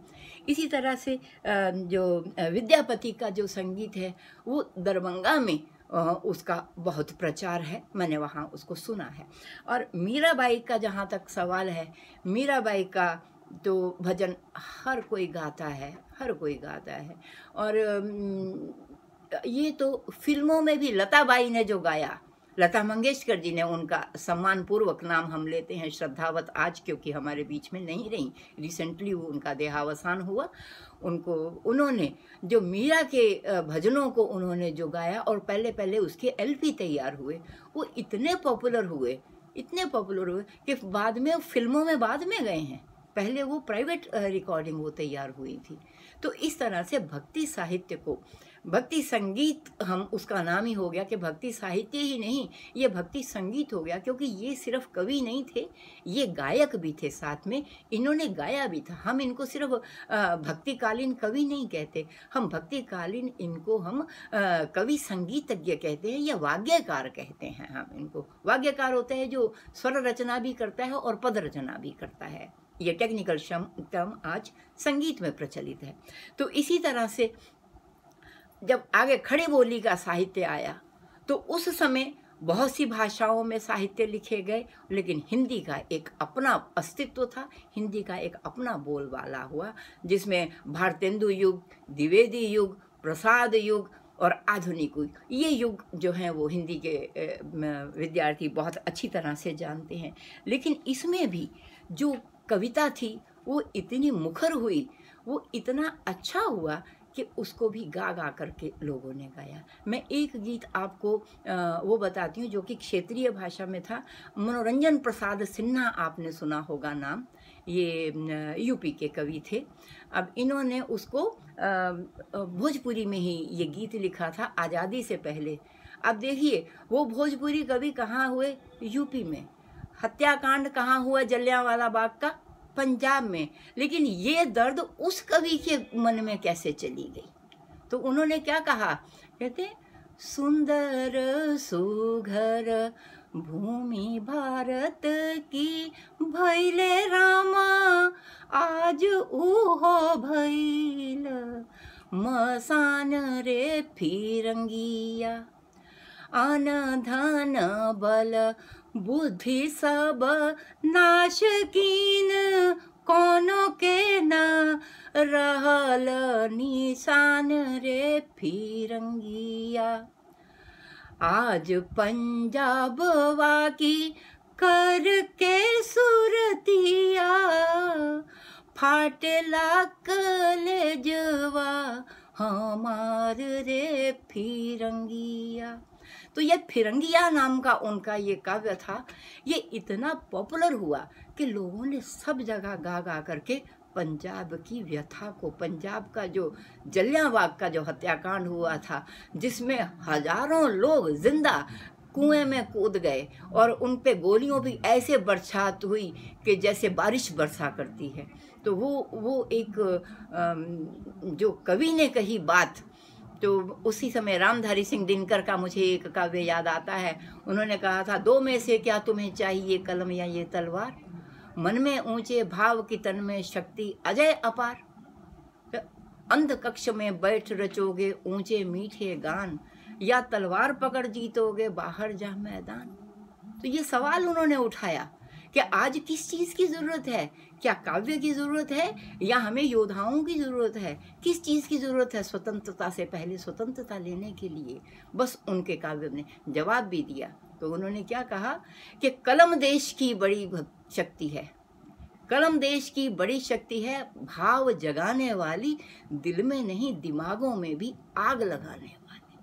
इसी तरह से जो विद्यापति का जो संगीत है वो दरभंगा में उसका बहुत प्रचार है, मैंने वहाँ उसको सुना है। और मीराबाई का जहाँ तक सवाल है, मीराबाई का तो भजन हर कोई गाता है, हर कोई गाता है। और ये तो फिल्मों में भी लताबाई ने जो गाया, लता मंगेशकर जी ने, उनका सम्मान पूर्वक नाम हम लेते हैं श्रद्धावत आज, क्योंकि हमारे बीच में नहीं रही, रिसेंटली वो उनका देहावसान हुआ। उनको, उन्होंने जो मीरा के भजनों को उन्होंने जो गाया, और पहले पहले उसके एलपी तैयार हुए, वो इतने पॉपुलर हुए, इतने पॉपुलर हुए कि बाद में फिल्मों में बाद में गए हैं, पहले वो प्राइवेट रिकॉर्डिंग वो तैयार हुई थी। तो इस तरह से भक्ति साहित्य को, भक्ति संगीत हम उसका नाम ही हो गया कि भक्ति साहित्य ही नहीं, ये भक्ति संगीत हो गया, क्योंकि ये सिर्फ कवि नहीं थे, ये गायक भी थे, साथ में इन्होंने गाया भी था। हम इनको सिर्फ भक्तिकालीन कवि नहीं कहते, हम भक्तिकालीन इनको हम कवि संगीतज्ञ कहते हैं या वाग्यकार कहते हैं। हम इनको, वाग्यकार होता है जो स्वर रचना भी करता है और पद रचना भी करता है, ये टेक्निकल टर्म आज संगीत में प्रचलित है। तो इसी तरह से जब आगे खड़ी बोली का साहित्य आया, तो उस समय बहुत सी भाषाओं में साहित्य लिखे गए, लेकिन हिंदी का एक अपना अस्तित्व था, हिंदी का एक अपना बोलबाला हुआ, जिसमें भारतेंदु युग, द्विवेदी युग, प्रसाद युग और आधुनिक युग, ये युग जो हैं वो हिंदी के विद्यार्थी बहुत अच्छी तरह से जानते हैं। लेकिन इसमें भी जो कविता थी वो इतनी मुखर हुई, वो इतना अच्छा हुआ कि उसको भी गा गा करके लोगों ने गाया। मैं एक गीत आपको वो बताती हूँ जो कि क्षेत्रीय भाषा में था। मनोरंजन प्रसाद सिन्हा, आपने सुना होगा नाम, ये यूपी के कवि थे। अब इन्होंने उसको भोजपुरी में ही ये गीत लिखा था आज़ादी से पहले। अब देखिए वो भोजपुरी कवि कहाँ हुए, यूपी में। हत्याकांड कहाँ हुआ, जलियांवाला बाग का, पंजाब में। लेकिन ये दर्द उस कवि के मन में कैसे चली गई, तो उन्होंने क्या कहा, कहते सुंदर सुघर भूमि भारत की, भैले रामा आज उहो भैल मसान रे फिरंगिया, अन धन बल बुद्धि सब नाश कीन, कोनो के न रहल निशान रे फिरंगिया। आज पंजाब वाकी करके सुरतिया, फाटला कलेजवा हमार रे फिरंगिया। तो ये फिरंगिया नाम का उनका ये काव्य था। ये इतना पॉपुलर हुआ कि लोगों ने सब जगह गा गा करके पंजाब की व्यथा को, पंजाब का जो जलियांवाला का जो हत्याकांड हुआ था, जिसमें हजारों लोग जिंदा कुएं में कूद गए और उन पे गोलियों भी ऐसे बरसात हुई कि जैसे बारिश बरसा करती है। तो वो एक जो कवि ने कही बात, तो उसी समय रामधारी सिंह दिनकर का मुझे एक काव्य याद आता है। उन्होंने कहा था, दो में से क्या तुम्हें चाहिए, कलम या ये तलवार, मन में ऊंचे भाव की तन में शक्ति अजय अपार, अंध कक्ष में बैठ रचोगे ऊंचे मीठे गान, या तलवार पकड़ जीतोगे बाहर जा मैदान। तो ये सवाल उन्होंने उठाया कि आज किस चीज़ की ज़रूरत है, क्या काव्य की ज़रूरत है या हमें योद्धाओं की ज़रूरत है, किस चीज़ की ज़रूरत है स्वतंत्रता से पहले स्वतंत्रता लेने के लिए। बस उनके काव्य ने जवाब भी दिया। तो उन्होंने क्या कहा कि कलम देश की बड़ी शक्ति है, कलम देश की बड़ी शक्ति है, भाव जगाने वाली, दिल में नहीं दिमागों में भी आग लगाने वाली।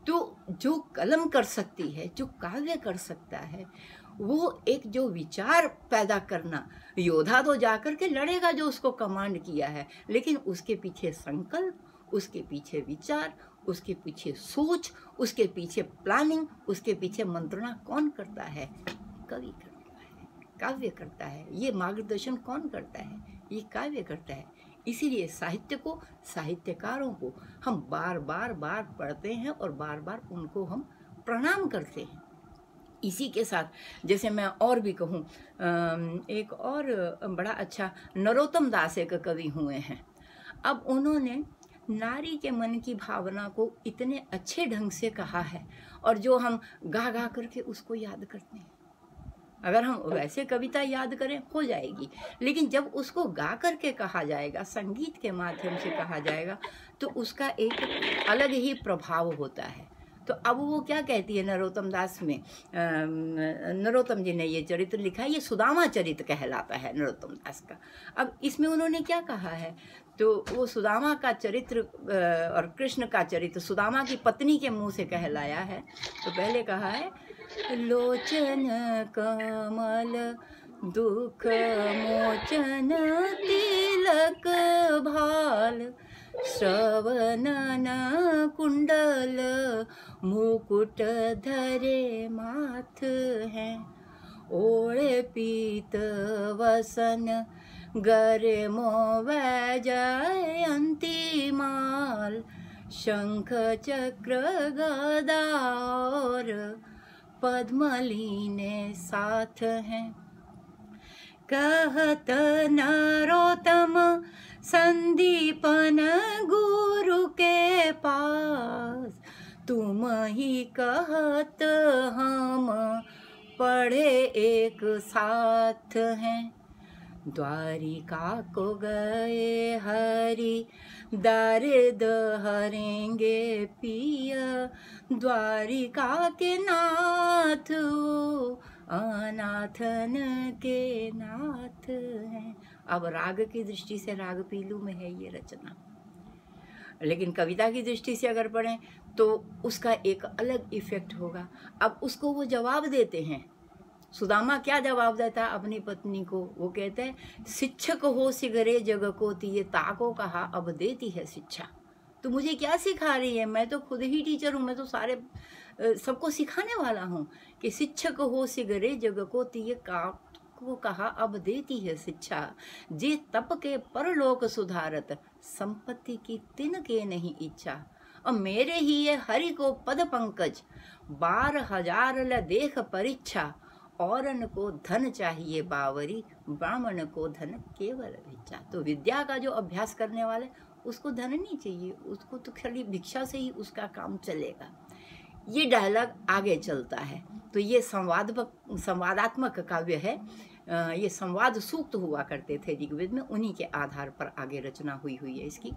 तो जो कलम कर सकती है, जो काव्य कर सकता है, वो एक जो विचार पैदा करना, योद्धा तो जाकर के लड़ेगा जो उसको कमांड किया है, लेकिन उसके पीछे संकल्प, उसके पीछे विचार, उसके पीछे सोच, उसके पीछे प्लानिंग, उसके पीछे मंत्रणा कौन करता है? कवि करता है, काव्य करता है। ये मार्गदर्शन कौन करता है? ये काव्य करता है। इसीलिए साहित्य को, साहित्यकारों को हम बार बार पढ़ते हैं और बार बार उनको हम प्रणाम करते हैं। इसी के साथ जैसे मैं और भी कहूँ, एक और बड़ा अच्छा नरोत्तम दास एक कवि हुए हैं। अब उन्होंने नारी के मन की भावना को इतने अच्छे ढंग से कहा है, और जो हम गा गा करके उसको याद करते हैं। अगर हम वैसे कविता याद करें हो जाएगी, लेकिन जब उसको गा करके कहा जाएगा, संगीत के माध्यम से कहा जाएगा, तो उसका एक अलग ही प्रभाव होता है। तो अब वो क्या कहती है नरोत्तम दास में, नरोत्तम जी ने ये चरित्र लिखा है, ये सुदामा चरित्र कहलाता है नरोत्तम दास का। अब इसमें उन्होंने क्या कहा है, तो वो सुदामा का चरित्र और कृष्ण का चरित्र सुदामा की पत्नी के मुंह से कहलाया है। तो पहले कहा है, लोचन कमल दुख मोचन तिलक भाल, श्रवणन कुंडल मुकुट धरे माथ हैं, ओढ़े पीत वसन गरे मोवै जयंती माल, शंख चक्र गदा और पद्मलीने साथ हैं। कहत नरोत्तम संदीपन गुरु के पास, तुम ही कहत हम पढ़े एक साथ हैं। द्वारिका को गए हरि दर्द हरेंगे पिया, द्वारिका के नाथ अनाथन के नाथ हैं। अब राग की दृष्टि से राग पीलू में है ये रचना, लेकिन कविता की दृष्टि से अगर पढ़ें तो उसका एक अलग इफेक्ट होगा। अब उसको वो जवाब देते हैं, सुदामा क्या जवाब देता अपनी पत्नी को? वो कहते हैं, शिक्षक हो सिगरे जग को तिये, ताको कहा अब देती है शिक्षा। तो मुझे क्या सिखा रही है? मैं तो खुद ही टीचर हूँ, मैं तो सारे सबको सिखाने वाला हूँ कि शिक्षक हो सिगरे जग को तिये, को कहा अब देती है शिक्षा, जे तप के परलोक सुधारत, संपत्ति की तिन के नहीं इच्छा। और मेरे ही ये हरि को पद पंकज, 12,000 ल देख परीक्षा, औरन को धन चाहिए बावरी, ब्राह्मण को धन केवल भिक्षा। तो विद्या का जो अभ्यास करने वाले उसको धन नहीं चाहिए, उसको तो खाली भिक्षा से ही उसका काम चलेगा। ये डायलॉग आगे चलता है। तो ये संवादात्मक काव्य है। ये संवाद सूक्त हुआ करते थे ऋग्वेद में, उन्हीं के आधार पर आगे रचना हुई है इसकी।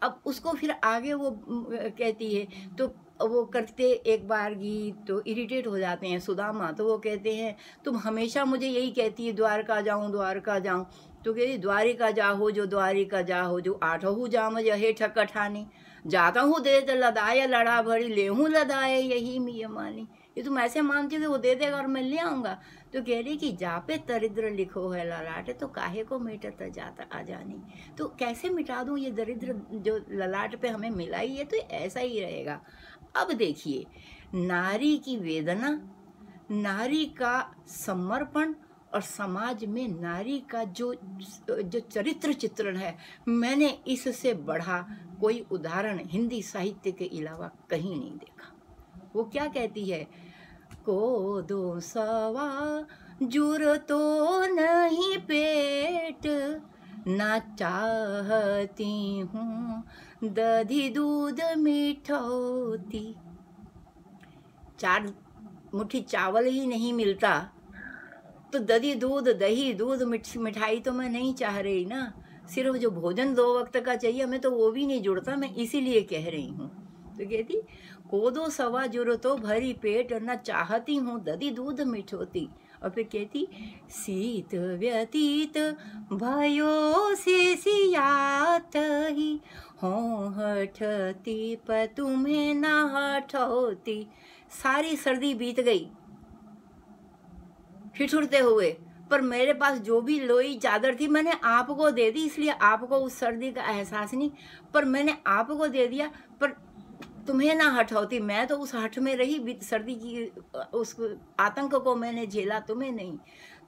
अब उसको फिर आगे वो कहती है, तो वो करते एक बार गीत तो इरिटेट हो जाते हैं सुदामा, तो वो कहते हैं तुम हमेशा मुझे यही कहती है द्वारका जाऊँ द्वारका जाऊँ। तो कहती द्वारिका जाहो जो द्वारिका जाहो जो आठहु जाम यहे ठकठानी, जाता हूँ दे लदाया लड़ा भरी लेहूँ लदाए यही मिय मानी। ये तुम ऐसे मानती हो कि वो दे देगा और मैं ले आऊँगा। तो कह रही कि जा पे दरिद्र लिखो है ललाट, तो काहे को मिटत जाता आ जानी। तो कैसे मिटा दूँ ये दरिद्र जो ललाट पे हमें मिला ही है, तो ऐसा ही रहेगा। अब देखिए, नारी की वेदना, नारी का समर्पण और समाज में नारी का जो चरित्र चित्रण है, मैंने इससे बढ़ा कोई उदाहरण हिंदी साहित्य के अलावा कहीं नहीं देखा। वो क्या कहती है, को दो सवा जुर तो नहीं पेट, ना चाहती हूँ दधी दूध मिठौती। 4 मुट्ठी चावल ही नहीं मिलता तो दही दूध मिठाई तो मैं नहीं चाह रही ना। सिर्फ जो भोजन 2 वक्त का चाहिए हमें, तो वो भी नहीं जुड़ता, मैं इसीलिए कह रही हूँ। तो कहती कोदो सवा जुरो तो भरी पेट, न चाहती हूँ दधी दूध मिठौती। और फिर कहती शीत व्यतीत भयो से सियात ही हों हठती पर तुम्हें न हठौती। सारी सर्दी बीत गई ठिठुरते हुए, पर मेरे पास जो भी लोई चादर थी मैंने आपको दे दी, इसलिए आपको उस सर्दी का एहसास नहीं, पर मैंने आपको दे दिया, पर तुम्हें ना हठौती। मैं तो उस हठ में रही, सर्दी की उस आतंक को मैंने झेला, तुम्हें नहीं।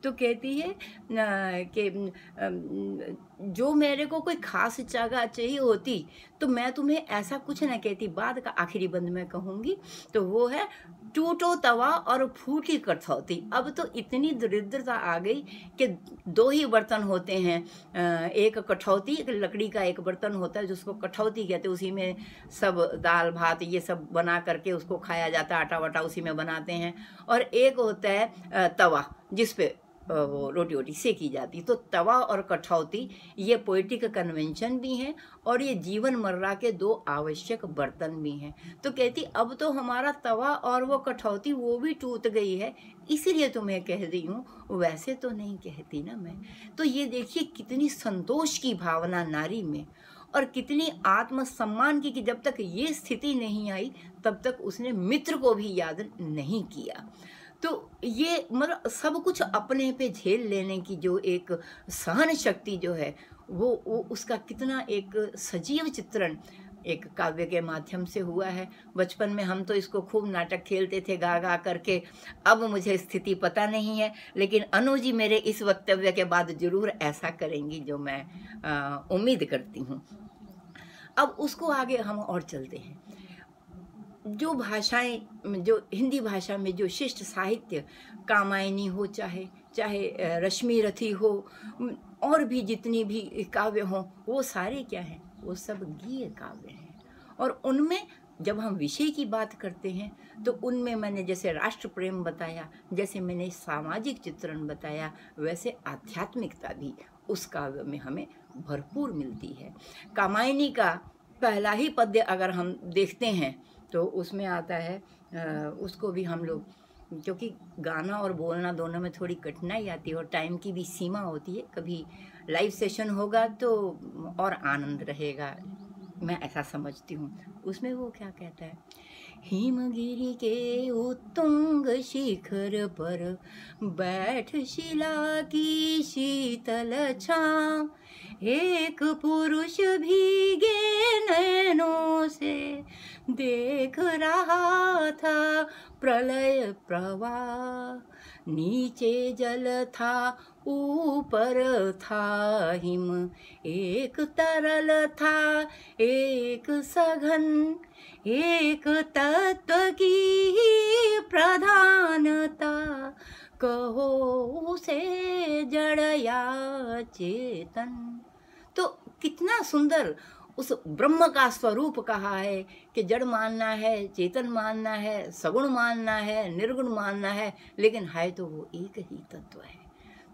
तो कहती है कि जो मेरे को कोई खास जगह चाहिए होती तो मैं तुम्हें ऐसा कुछ ना कहती। बाद का आखिरी बंद मैं कहूँगी, तो वो है टूटो तवा और फूटी कठौती। अब तो इतनी दरिद्रता आ गई कि 2 ही बर्तन होते हैं, एक कठौती, एक लकड़ी का एक बर्तन होता है जिसको कठौती कहते हैं, उसी में सब दाल भात ये सब बना करके उसको खाया जाता है, आटा वाटा उसी में बनाते हैं। और एक होता है तवा जिस पे वो रोटी वोटी सेकी जाती। तो तवा और कठौती ये पोइटिक कन्वेंशन भी हैं और ये जीवन मर्रा के 2 आवश्यक बर्तन भी हैं। तो कहती अब तो हमारा तवा और वो कठौती वो भी टूट गई है, इसीलिए तुम्हें कह रही हूँ, वैसे तो नहीं कहती ना मैं। तो ये देखिए कितनी संतोष की भावना नारी में, और कितनी आत्मसम्मान की, कि जब तक ये स्थिति नहीं आई तब तक उसने मित्र को भी याद नहीं किया। तो ये मतलब सब कुछ अपने पे झेल लेने की जो एक सहन शक्ति जो है, वो उसका कितना एक सजीव चित्रण एक काव्य के माध्यम से हुआ है। बचपन में हम तो इसको खूब नाटक खेलते थे गा गा करके, अब मुझे स्थिति पता नहीं है, लेकिन अनु जी मेरे इस वक्तव्य के बाद जरूर ऐसा करेंगी जो मैं उम्मीद करती हूँ। अब उसको आगे हम और चलते हैं। जो भाषाएं, जो हिंदी भाषा में जो शिष्ट साहित्य, कामायनी हो चाहे रश्मि रथी हो, और भी जितनी भी काव्य हों, वो सारे क्या हैं, वो सब गीय काव्य हैं। और उनमें जब हम विषय की बात करते हैं तो उनमें मैंने जैसे राष्ट्र प्रेम बताया, जैसे मैंने सामाजिक चित्रण बताया, वैसे आध्यात्मिकता भी उस काव्य में हमें भरपूर मिलती है। कामायनी का पहला ही पद्य अगर हम देखते हैं तो उसमें आता है, उसको भी हम लोग, क्योंकि गाना और बोलना दोनों में थोड़ी कठिनाई आती है और टाइम की भी सीमा होती है, कभी लाइव सेशन होगा तो और आनंद रहेगा, मैं ऐसा समझती हूँ। उसमें वो क्या कहता है, हिमगिरी के उत्तुंग शिखर पर बैठ शिला की शीतल छाँव, एक पुरुष भीगे नैनों से देख रहा था प्रलय प्रवाह, नीचे जल था ऊपर था हिम, एक तरल था एक सघन, एक तत्व की प्रधानता, कहो उसे जड़ या चेतन। तो कितना सुंदर उस ब्रह्म का स्वरूप कहा है कि जड़ मानना है, चेतन मानना है, सगुण मानना है, निर्गुण मानना है, लेकिन है तो वो एक ही तत्व है।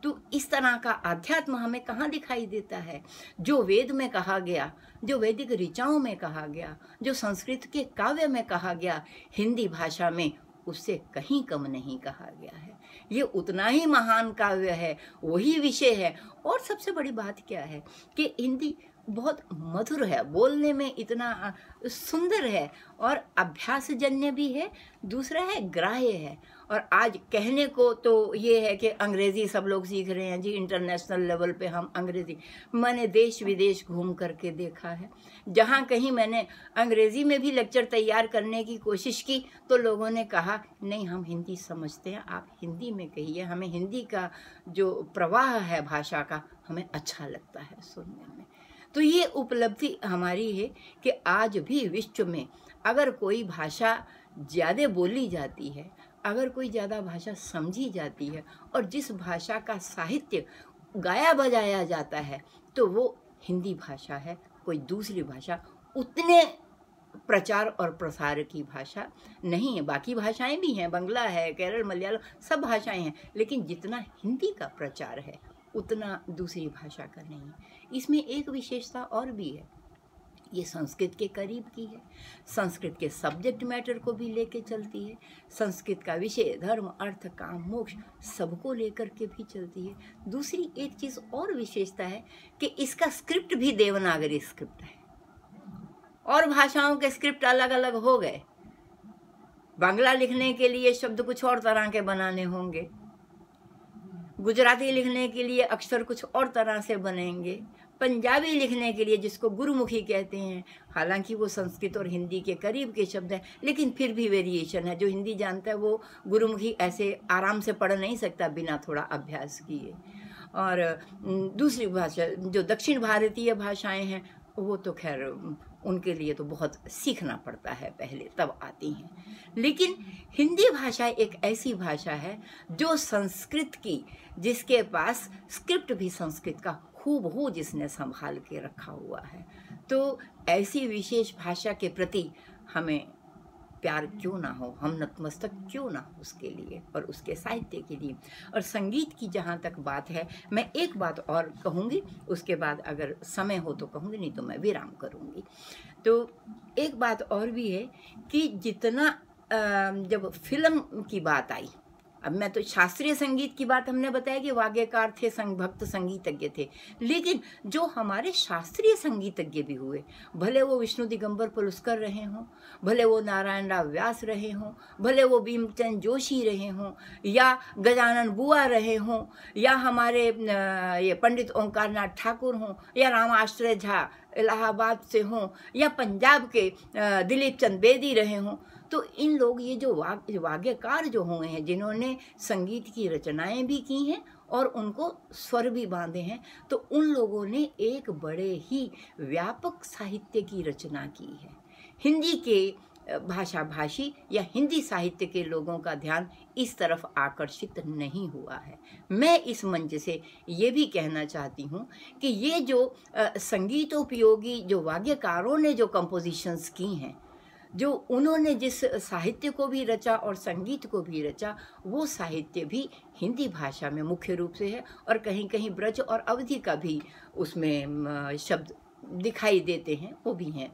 तो इस तरह का आध्यात्म हमें कहाँ दिखाई देता है? जो वेद में कहा गया, जो वैदिक ऋचाओं में कहा गया, जो संस्कृत के काव्य में कहा गया, हिंदी भाषा में उससे कहीं कम नहीं कहा गया है। ये उतना ही महान काव्य है, वही विषय है। और सबसे बड़ी बात क्या है कि हिंदी बहुत मधुर है, बोलने में इतना सुंदर है, और अभ्यासजन्य भी है, दूसरा है ग्राह्य है। और आज कहने को तो ये है कि अंग्रेज़ी सब लोग सीख रहे हैं जी, इंटरनेशनल लेवल पे हम अंग्रेज़ी, मैंने देश विदेश घूम करके देखा है, जहाँ कहीं मैंने अंग्रेज़ी में भी लेक्चर तैयार करने की कोशिश की तो लोगों ने कहा नहीं, हम हिंदी समझते हैं, आप हिंदी में कहिए, हमें हिंदी का जो प्रवाह है भाषा का हमें अच्छा लगता है सुनने में। तो ये उपलब्धि हमारी है कि आज भी विश्व में अगर कोई भाषा ज़्यादा बोली जाती है, अगर कोई ज़्यादा भाषा समझी जाती है, और जिस भाषा का साहित्य गाया बजाया जाता है, तो वो हिंदी भाषा है। कोई दूसरी भाषा उतने प्रचार और प्रसार की भाषा नहीं है। बाकी भाषाएं भी हैं, बंगला है, केरल, मलयालम, सब भाषाएं हैं, लेकिन जितना हिंदी का प्रचार है उतना दूसरी भाषा का नहीं है। इसमें एक विशेषता और भी है, ये संस्कृत के करीब की है, संस्कृत के सब्जेक्ट मैटर को भी लेके चलती है, संस्कृत का विषय धर्म, अर्थ, काम, मोक्ष सबको लेकर के भी चलती है। दूसरी एक चीज़ और विशेषता है कि इसका स्क्रिप्ट भी देवनागरी स्क्रिप्ट है। और भाषाओं के स्क्रिप्ट अलग अलग हो गए, बांग्ला लिखने के लिए शब्द कुछ और तरह के बनाने होंगे, गुजराती लिखने के लिए अक्षर कुछ और तरह से बनेंगे, पंजाबी लिखने के लिए, जिसको गुरुमुखी कहते हैं, हालांकि वो संस्कृत और हिंदी के करीब के शब्द हैं, लेकिन फिर भी वेरिएशन है। जो हिंदी जानता है वो गुरुमुखी ऐसे आराम से पढ़ नहीं सकता बिना थोड़ा अभ्यास किए। और दूसरी भाषा जो दक्षिण भारतीय भाषाएं हैं, वो तो खैर उनके लिए तो बहुत सीखना पड़ता है पहले, तब आती हैं। लेकिन हिंदी भाषा एक ऐसी भाषा है जो संस्कृत की, जिसके पास स्क्रिप्ट भी संस्कृत का हूबहू जिसने संभाल के रखा हुआ है। तो ऐसी विशेष भाषा के प्रति हमें प्यार क्यों ना हो, हम नतमस्तक क्यों ना हो उसके लिए और उसके साहित्य के लिए। और संगीत की जहाँ तक बात है, मैं एक बात और कहूँगी, उसके बाद अगर समय हो तो कहूँगी, नहीं तो मैं विराम करूँगी। तो एक बात और भी है कि जितना जब फिल्म की बात आई, अब मैं तो शास्त्रीय संगीत की बात हमने बताया कि वाग्यकार थे, भक्त संगीतज्ञ थे, लेकिन जो हमारे शास्त्रीय संगीतज्ञ भी हुए, भले वो विष्णु दिगंबर पुरस्कार रहे हों, भले वो नारायण राव व्यास रहे हों, भले वो भीमचंद जोशी रहे हों, या गजानन बुआ रहे हों, या हमारे ये पंडित ओंकारनाथ ठाकुर हों, या रामाश्रय झा इलाहाबाद से हों, या पंजाब के दिलीप चंद बेदी रहे हों, तो इन लोग ये जो वाग्यकार जो हुए हैं, जिन्होंने संगीत की रचनाएं भी की हैं और उनको स्वर भी बांधे हैं, तो उन लोगों ने एक बड़े ही व्यापक साहित्य की रचना की है। हिंदी के भाषा भाषी या हिंदी साहित्य के लोगों का ध्यान इस तरफ आकर्षित नहीं हुआ है। मैं इस मंच से ये भी कहना चाहती हूँ कि ये जो संगीतोपयोगी जो वाग्यकारों ने जो कंपोजिशंस की हैं, जो उन्होंने जिस साहित्य को भी रचा और संगीत को भी रचा, वो साहित्य भी हिंदी भाषा में मुख्य रूप से है, और कहीं कहीं ब्रज और अवधि का भी उसमें शब्द दिखाई देते हैं, वो भी हैं।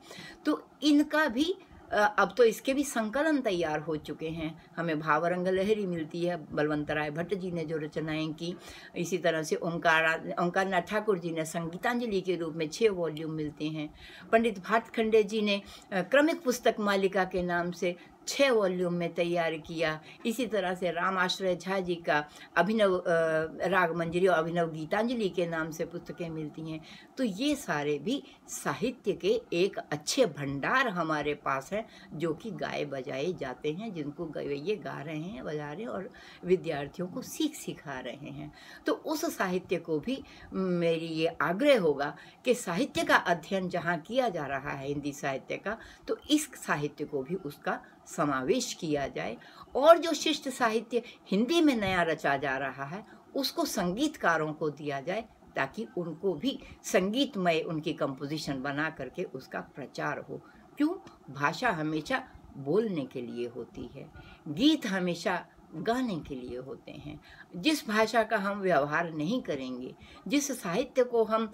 तो इनका भी अब तो इसके भी संकलन तैयार हो चुके हैं, हमें भावरंग लहरी मिलती है, बलवंत राय भट्ट जी ने जो रचनाएं की, इसी तरह से ओंकारनाथ ठाकुर जी ने संगीतांजलि के रूप में 6 वॉल्यूम मिलते हैं, पंडित भातखंडे जी ने क्रमिक पुस्तक मालिका के नाम से 6 वॉल्यूम में तैयार किया, इसी तरह से रामाश्रय झा जी का अभिनव राग मंजरी और अभिनव गीतांजलि के नाम से पुस्तकें मिलती हैं। तो ये सारे भी साहित्य के एक अच्छे भंडार हमारे पास हैं, जो कि गाए बजाए जाते हैं, जिनको गवैये गा रहे हैं, बजा रहे हैं और विद्यार्थियों को सिखा रहे हैं। तो उस साहित्य को भी मेरी ये आग्रह होगा कि साहित्य का अध्ययन जहाँ किया जा रहा है हिंदी साहित्य का, तो इस साहित्य को भी उसका समावेश किया जाए, और जो शिष्ट साहित्य हिंदी में नया रचा जा रहा है उसको संगीतकारों को दिया जाए, ताकि उनको भी संगीतमय उनकी कंपोजिशन बना करके उसका प्रचार हो। क्यों? भाषा हमेशा बोलने के लिए होती है, गीत हमेशा गाने के लिए होते हैं। जिस भाषा का हम व्यवहार नहीं करेंगे, जिस साहित्य को हम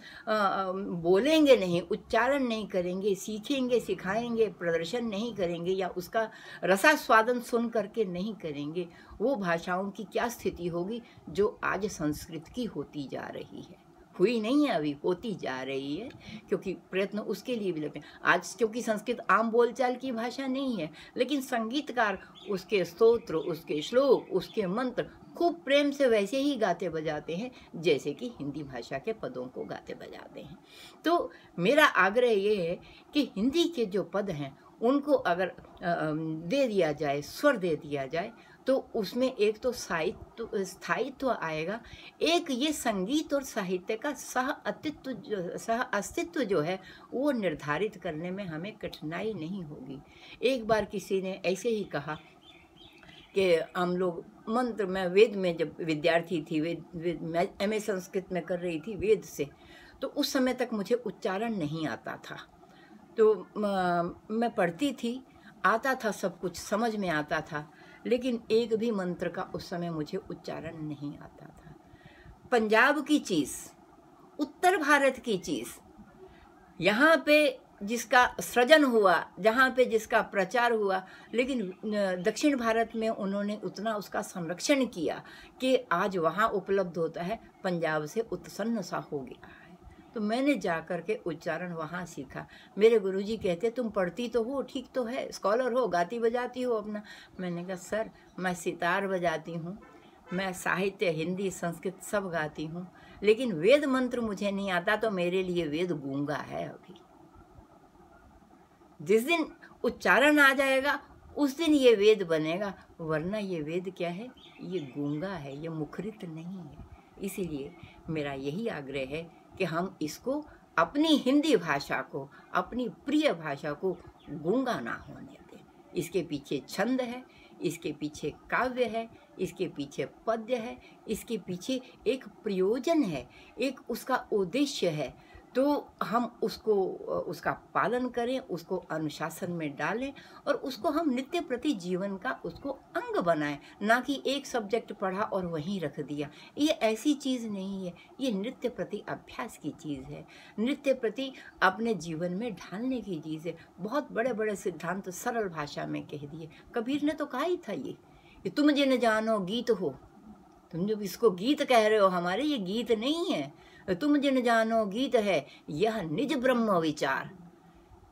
बोलेंगे नहीं, उच्चारण नहीं करेंगे, सीखेंगे, सिखाएंगे, प्रदर्शन नहीं करेंगे या उसका रसास्वादन सुन करके नहीं करेंगे, वो भाषाओं की क्या स्थिति होगी जो आज संस्कृत की होती जा रही है। हुई नहीं है, अभी होती जा रही है, क्योंकि प्रयत्न उसके लिए भी लगते हैं आज। क्योंकि संस्कृत आम बोलचाल की भाषा नहीं है, लेकिन संगीतकार उसके स्तोत्र, उसके श्लोक, उसके मंत्र खूब प्रेम से वैसे ही गाते बजाते हैं जैसे कि हिंदी भाषा के पदों को गाते बजाते हैं। तो मेरा आग्रह ये है कि हिंदी के जो पद हैं उनको अगर दे दिया जाए, स्वर दे दिया जाए, तो उसमें एक तो स्थायित्व आएगा, एक ये संगीत और साहित्य का सह अस्तित्व जो है वो निर्धारित करने में हमें कठिनाई नहीं होगी। एक बार किसी ने ऐसे ही कहा कि हम लोग मंत्र, मैं वेद में जब विद्यार्थी थी, मैं MA संस्कृत में कर रही थी वेद से, तो उस समय तक मुझे उच्चारण नहीं आता था। तो मैं पढ़ती थी, आता था, सब कुछ समझ में आता था, लेकिन एक भी मंत्र का उस समय मुझे उच्चारण नहीं आता था। पंजाब की चीज़, उत्तर भारत की चीज़, यहाँ पे जिसका सृजन हुआ, जहाँ पे जिसका प्रचार हुआ, लेकिन दक्षिण भारत में उन्होंने उतना उसका संरक्षण किया कि आज वहाँ उपलब्ध होता है, पंजाब से उत्सन्न सा हो गया है। तो मैंने जा कर के उच्चारण वहाँ सीखा। मेरे गुरुजी कहते तुम पढ़ती तो हो, ठीक तो है, स्कॉलर हो, गाती बजाती हो अपना। मैंने कहा सर मैं सितार बजाती हूँ, मैं साहित्य हिंदी संस्कृत सब गाती हूँ, लेकिन वेद मंत्र मुझे नहीं आता, तो मेरे लिए वेद गूंगा है अभी। जिस दिन उच्चारण आ जाएगा उस दिन ये वेद बनेगा, वरना ये वेद क्या है, ये गूंगा है, ये मुखरित नहीं है। इसीलिए मेरा यही आग्रह है कि हम इसको, अपनी हिंदी भाषा को, अपनी प्रिय भाषा को गूंगा ना होने दें। इसके पीछे छंद है, इसके पीछे काव्य है, इसके पीछे पद्य है, इसके पीछे एक प्रयोजन है, एक उसका उद्देश्य है। तो हम उसको, उसका पालन करें, उसको अनुशासन में डालें और उसको हम नित्य प्रति जीवन का उसको अंग बनाएं, ना कि एक सब्जेक्ट पढ़ा और वहीं रख दिया। ये ऐसी चीज़ नहीं है, ये नित्य प्रति अभ्यास की चीज़ है, नित्य प्रति अपने जीवन में ढालने की चीज़ है। बहुत बड़े बड़े सिद्धांत सरल भाषा में कह दिए। कबीर ने तो कहा ही था ये तुम जिन जानो गीत हो। तुम जब इसको गीत कह रहे हो हमारे, ये गीत नहीं है। तुम जिन जानो गीत है, यह निज ब्रह्म विचार,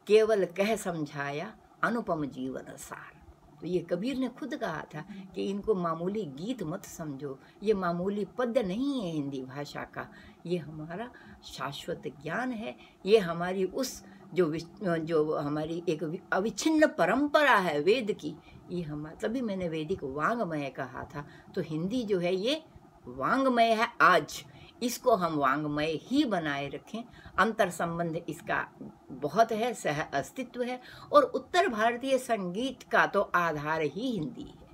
केवल कह समझाया अनुपम जीवन सार। तो ये कबीर ने खुद कहा था कि इनको मामूली गीत मत समझो, ये मामूली पद्य नहीं है हिंदी भाषा का, ये हमारा शाश्वत ज्ञान है, ये हमारी उस जो हमारी एक अविच्छिन्न परंपरा है वेद की, ये तभी मैंने वैदिक वांग्मय कहा था। तो हिंदी जो है ये वांग्मय है आज, इसको हम वांग्मय ही बनाए रखें। अंतर संबंध इसका बहुत है, सह अस्तित्व है। और उत्तर भारतीय संगीत का तो आधार ही हिंदी है।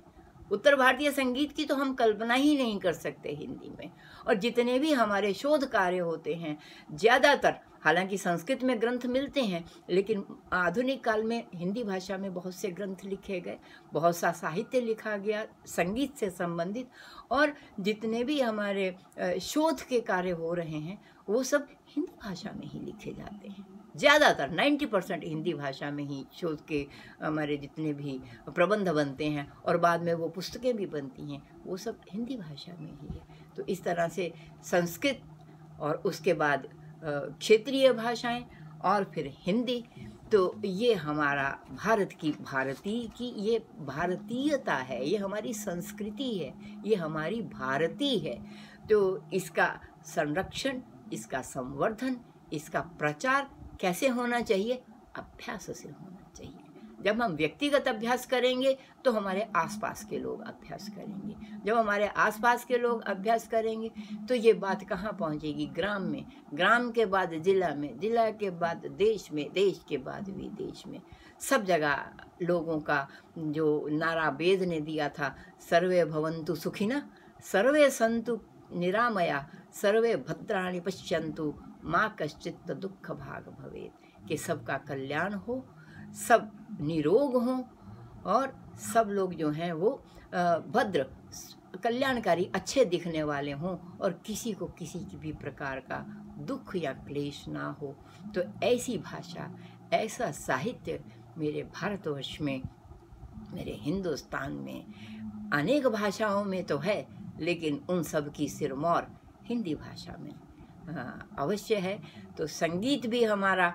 उत्तर भारतीय संगीत की तो हम कल्पना ही नहीं कर सकते हिंदी में। और जितने भी हमारे शोध कार्य होते हैं, ज़्यादातर, हालांकि संस्कृत में ग्रंथ मिलते हैं, लेकिन आधुनिक काल में हिंदी भाषा में बहुत से ग्रंथ लिखे गए, बहुत सा साहित्य लिखा गया संगीत से संबंधित। और जितने भी हमारे शोध के कार्य हो रहे हैं वो सब हिंदी भाषा में ही लिखे जाते हैं। ज़्यादातर 90% हिंदी भाषा में ही शोध के हमारे जितने भी प्रबंध बनते हैं और बाद में वो पुस्तकें भी बनती हैं, वो सब हिंदी भाषा में ही है। तो इस तरह से संस्कृत और उसके बाद क्षेत्रीय भाषाएं और फिर हिंदी, तो ये हमारा भारतीय की ये भारतीयता है, ये हमारी संस्कृति है, ये हमारी भारती है। तो इसका संरक्षण, इसका संवर्धन, इसका प्रचार कैसे होना चाहिए? अभ्यास से होना चाहिए। जब हम व्यक्तिगत अभ्यास करेंगे तो हमारे आसपास के लोग अभ्यास करेंगे, जब हमारे आसपास के लोग अभ्यास करेंगे तो ये बात कहाँ पहुँचेगी? ग्राम में, ग्राम के बाद जिला में, जिला के बाद देश में, देश के बाद विदेश में। सब जगह लोगों का जो नारा वेद ने दिया था, सर्वे भवन्तु सुखिनः, सर्वे सन्तु निरामया, सर्वे भद्राणि पश्यन्तु माँ कश्चित् दुख भाग भवेत्, कि सबका कल्याण हो, सब निरोग हों और सब लोग जो हैं वो भद्र कल्याणकारी अच्छे दिखने वाले हों और किसी को किसी की भी प्रकार का दुख या क्लेश ना हो। तो ऐसी भाषा, ऐसा साहित्य मेरे भारतवर्ष में, मेरे हिंदुस्तान में अनेक भाषाओं में तो है, लेकिन उन सब की सिरमौर हिंदी भाषा में अवश्य है। तो संगीत भी हमारा,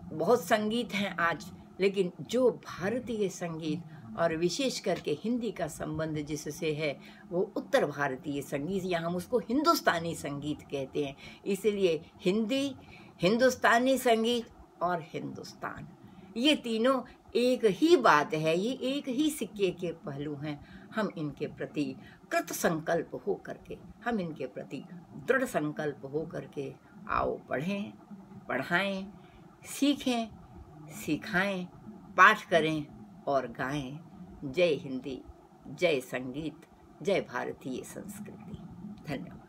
बहुत संगीत हैं आज, लेकिन जो भारतीय संगीत और विशेष करके हिंदी का संबंध जिससे है वो उत्तर भारतीय संगीत, या हम उसको हिंदुस्तानी संगीत कहते हैं। इसलिए हिंदी, हिंदुस्तानी संगीत और हिंदुस्तान, ये तीनों एक ही बात है, ये एक ही सिक्के के पहलू हैं। हम इनके प्रति कृत संकल्प हो करके, हम इनके प्रति दृढ़ संकल्प हो करके आओ पढ़ें, पढ़ाएं, सीखें, सिखाएं, पाठ करें और गाएं। जय हिंदी, जय संगीत, जय भारतीय संस्कृति। धन्यवाद।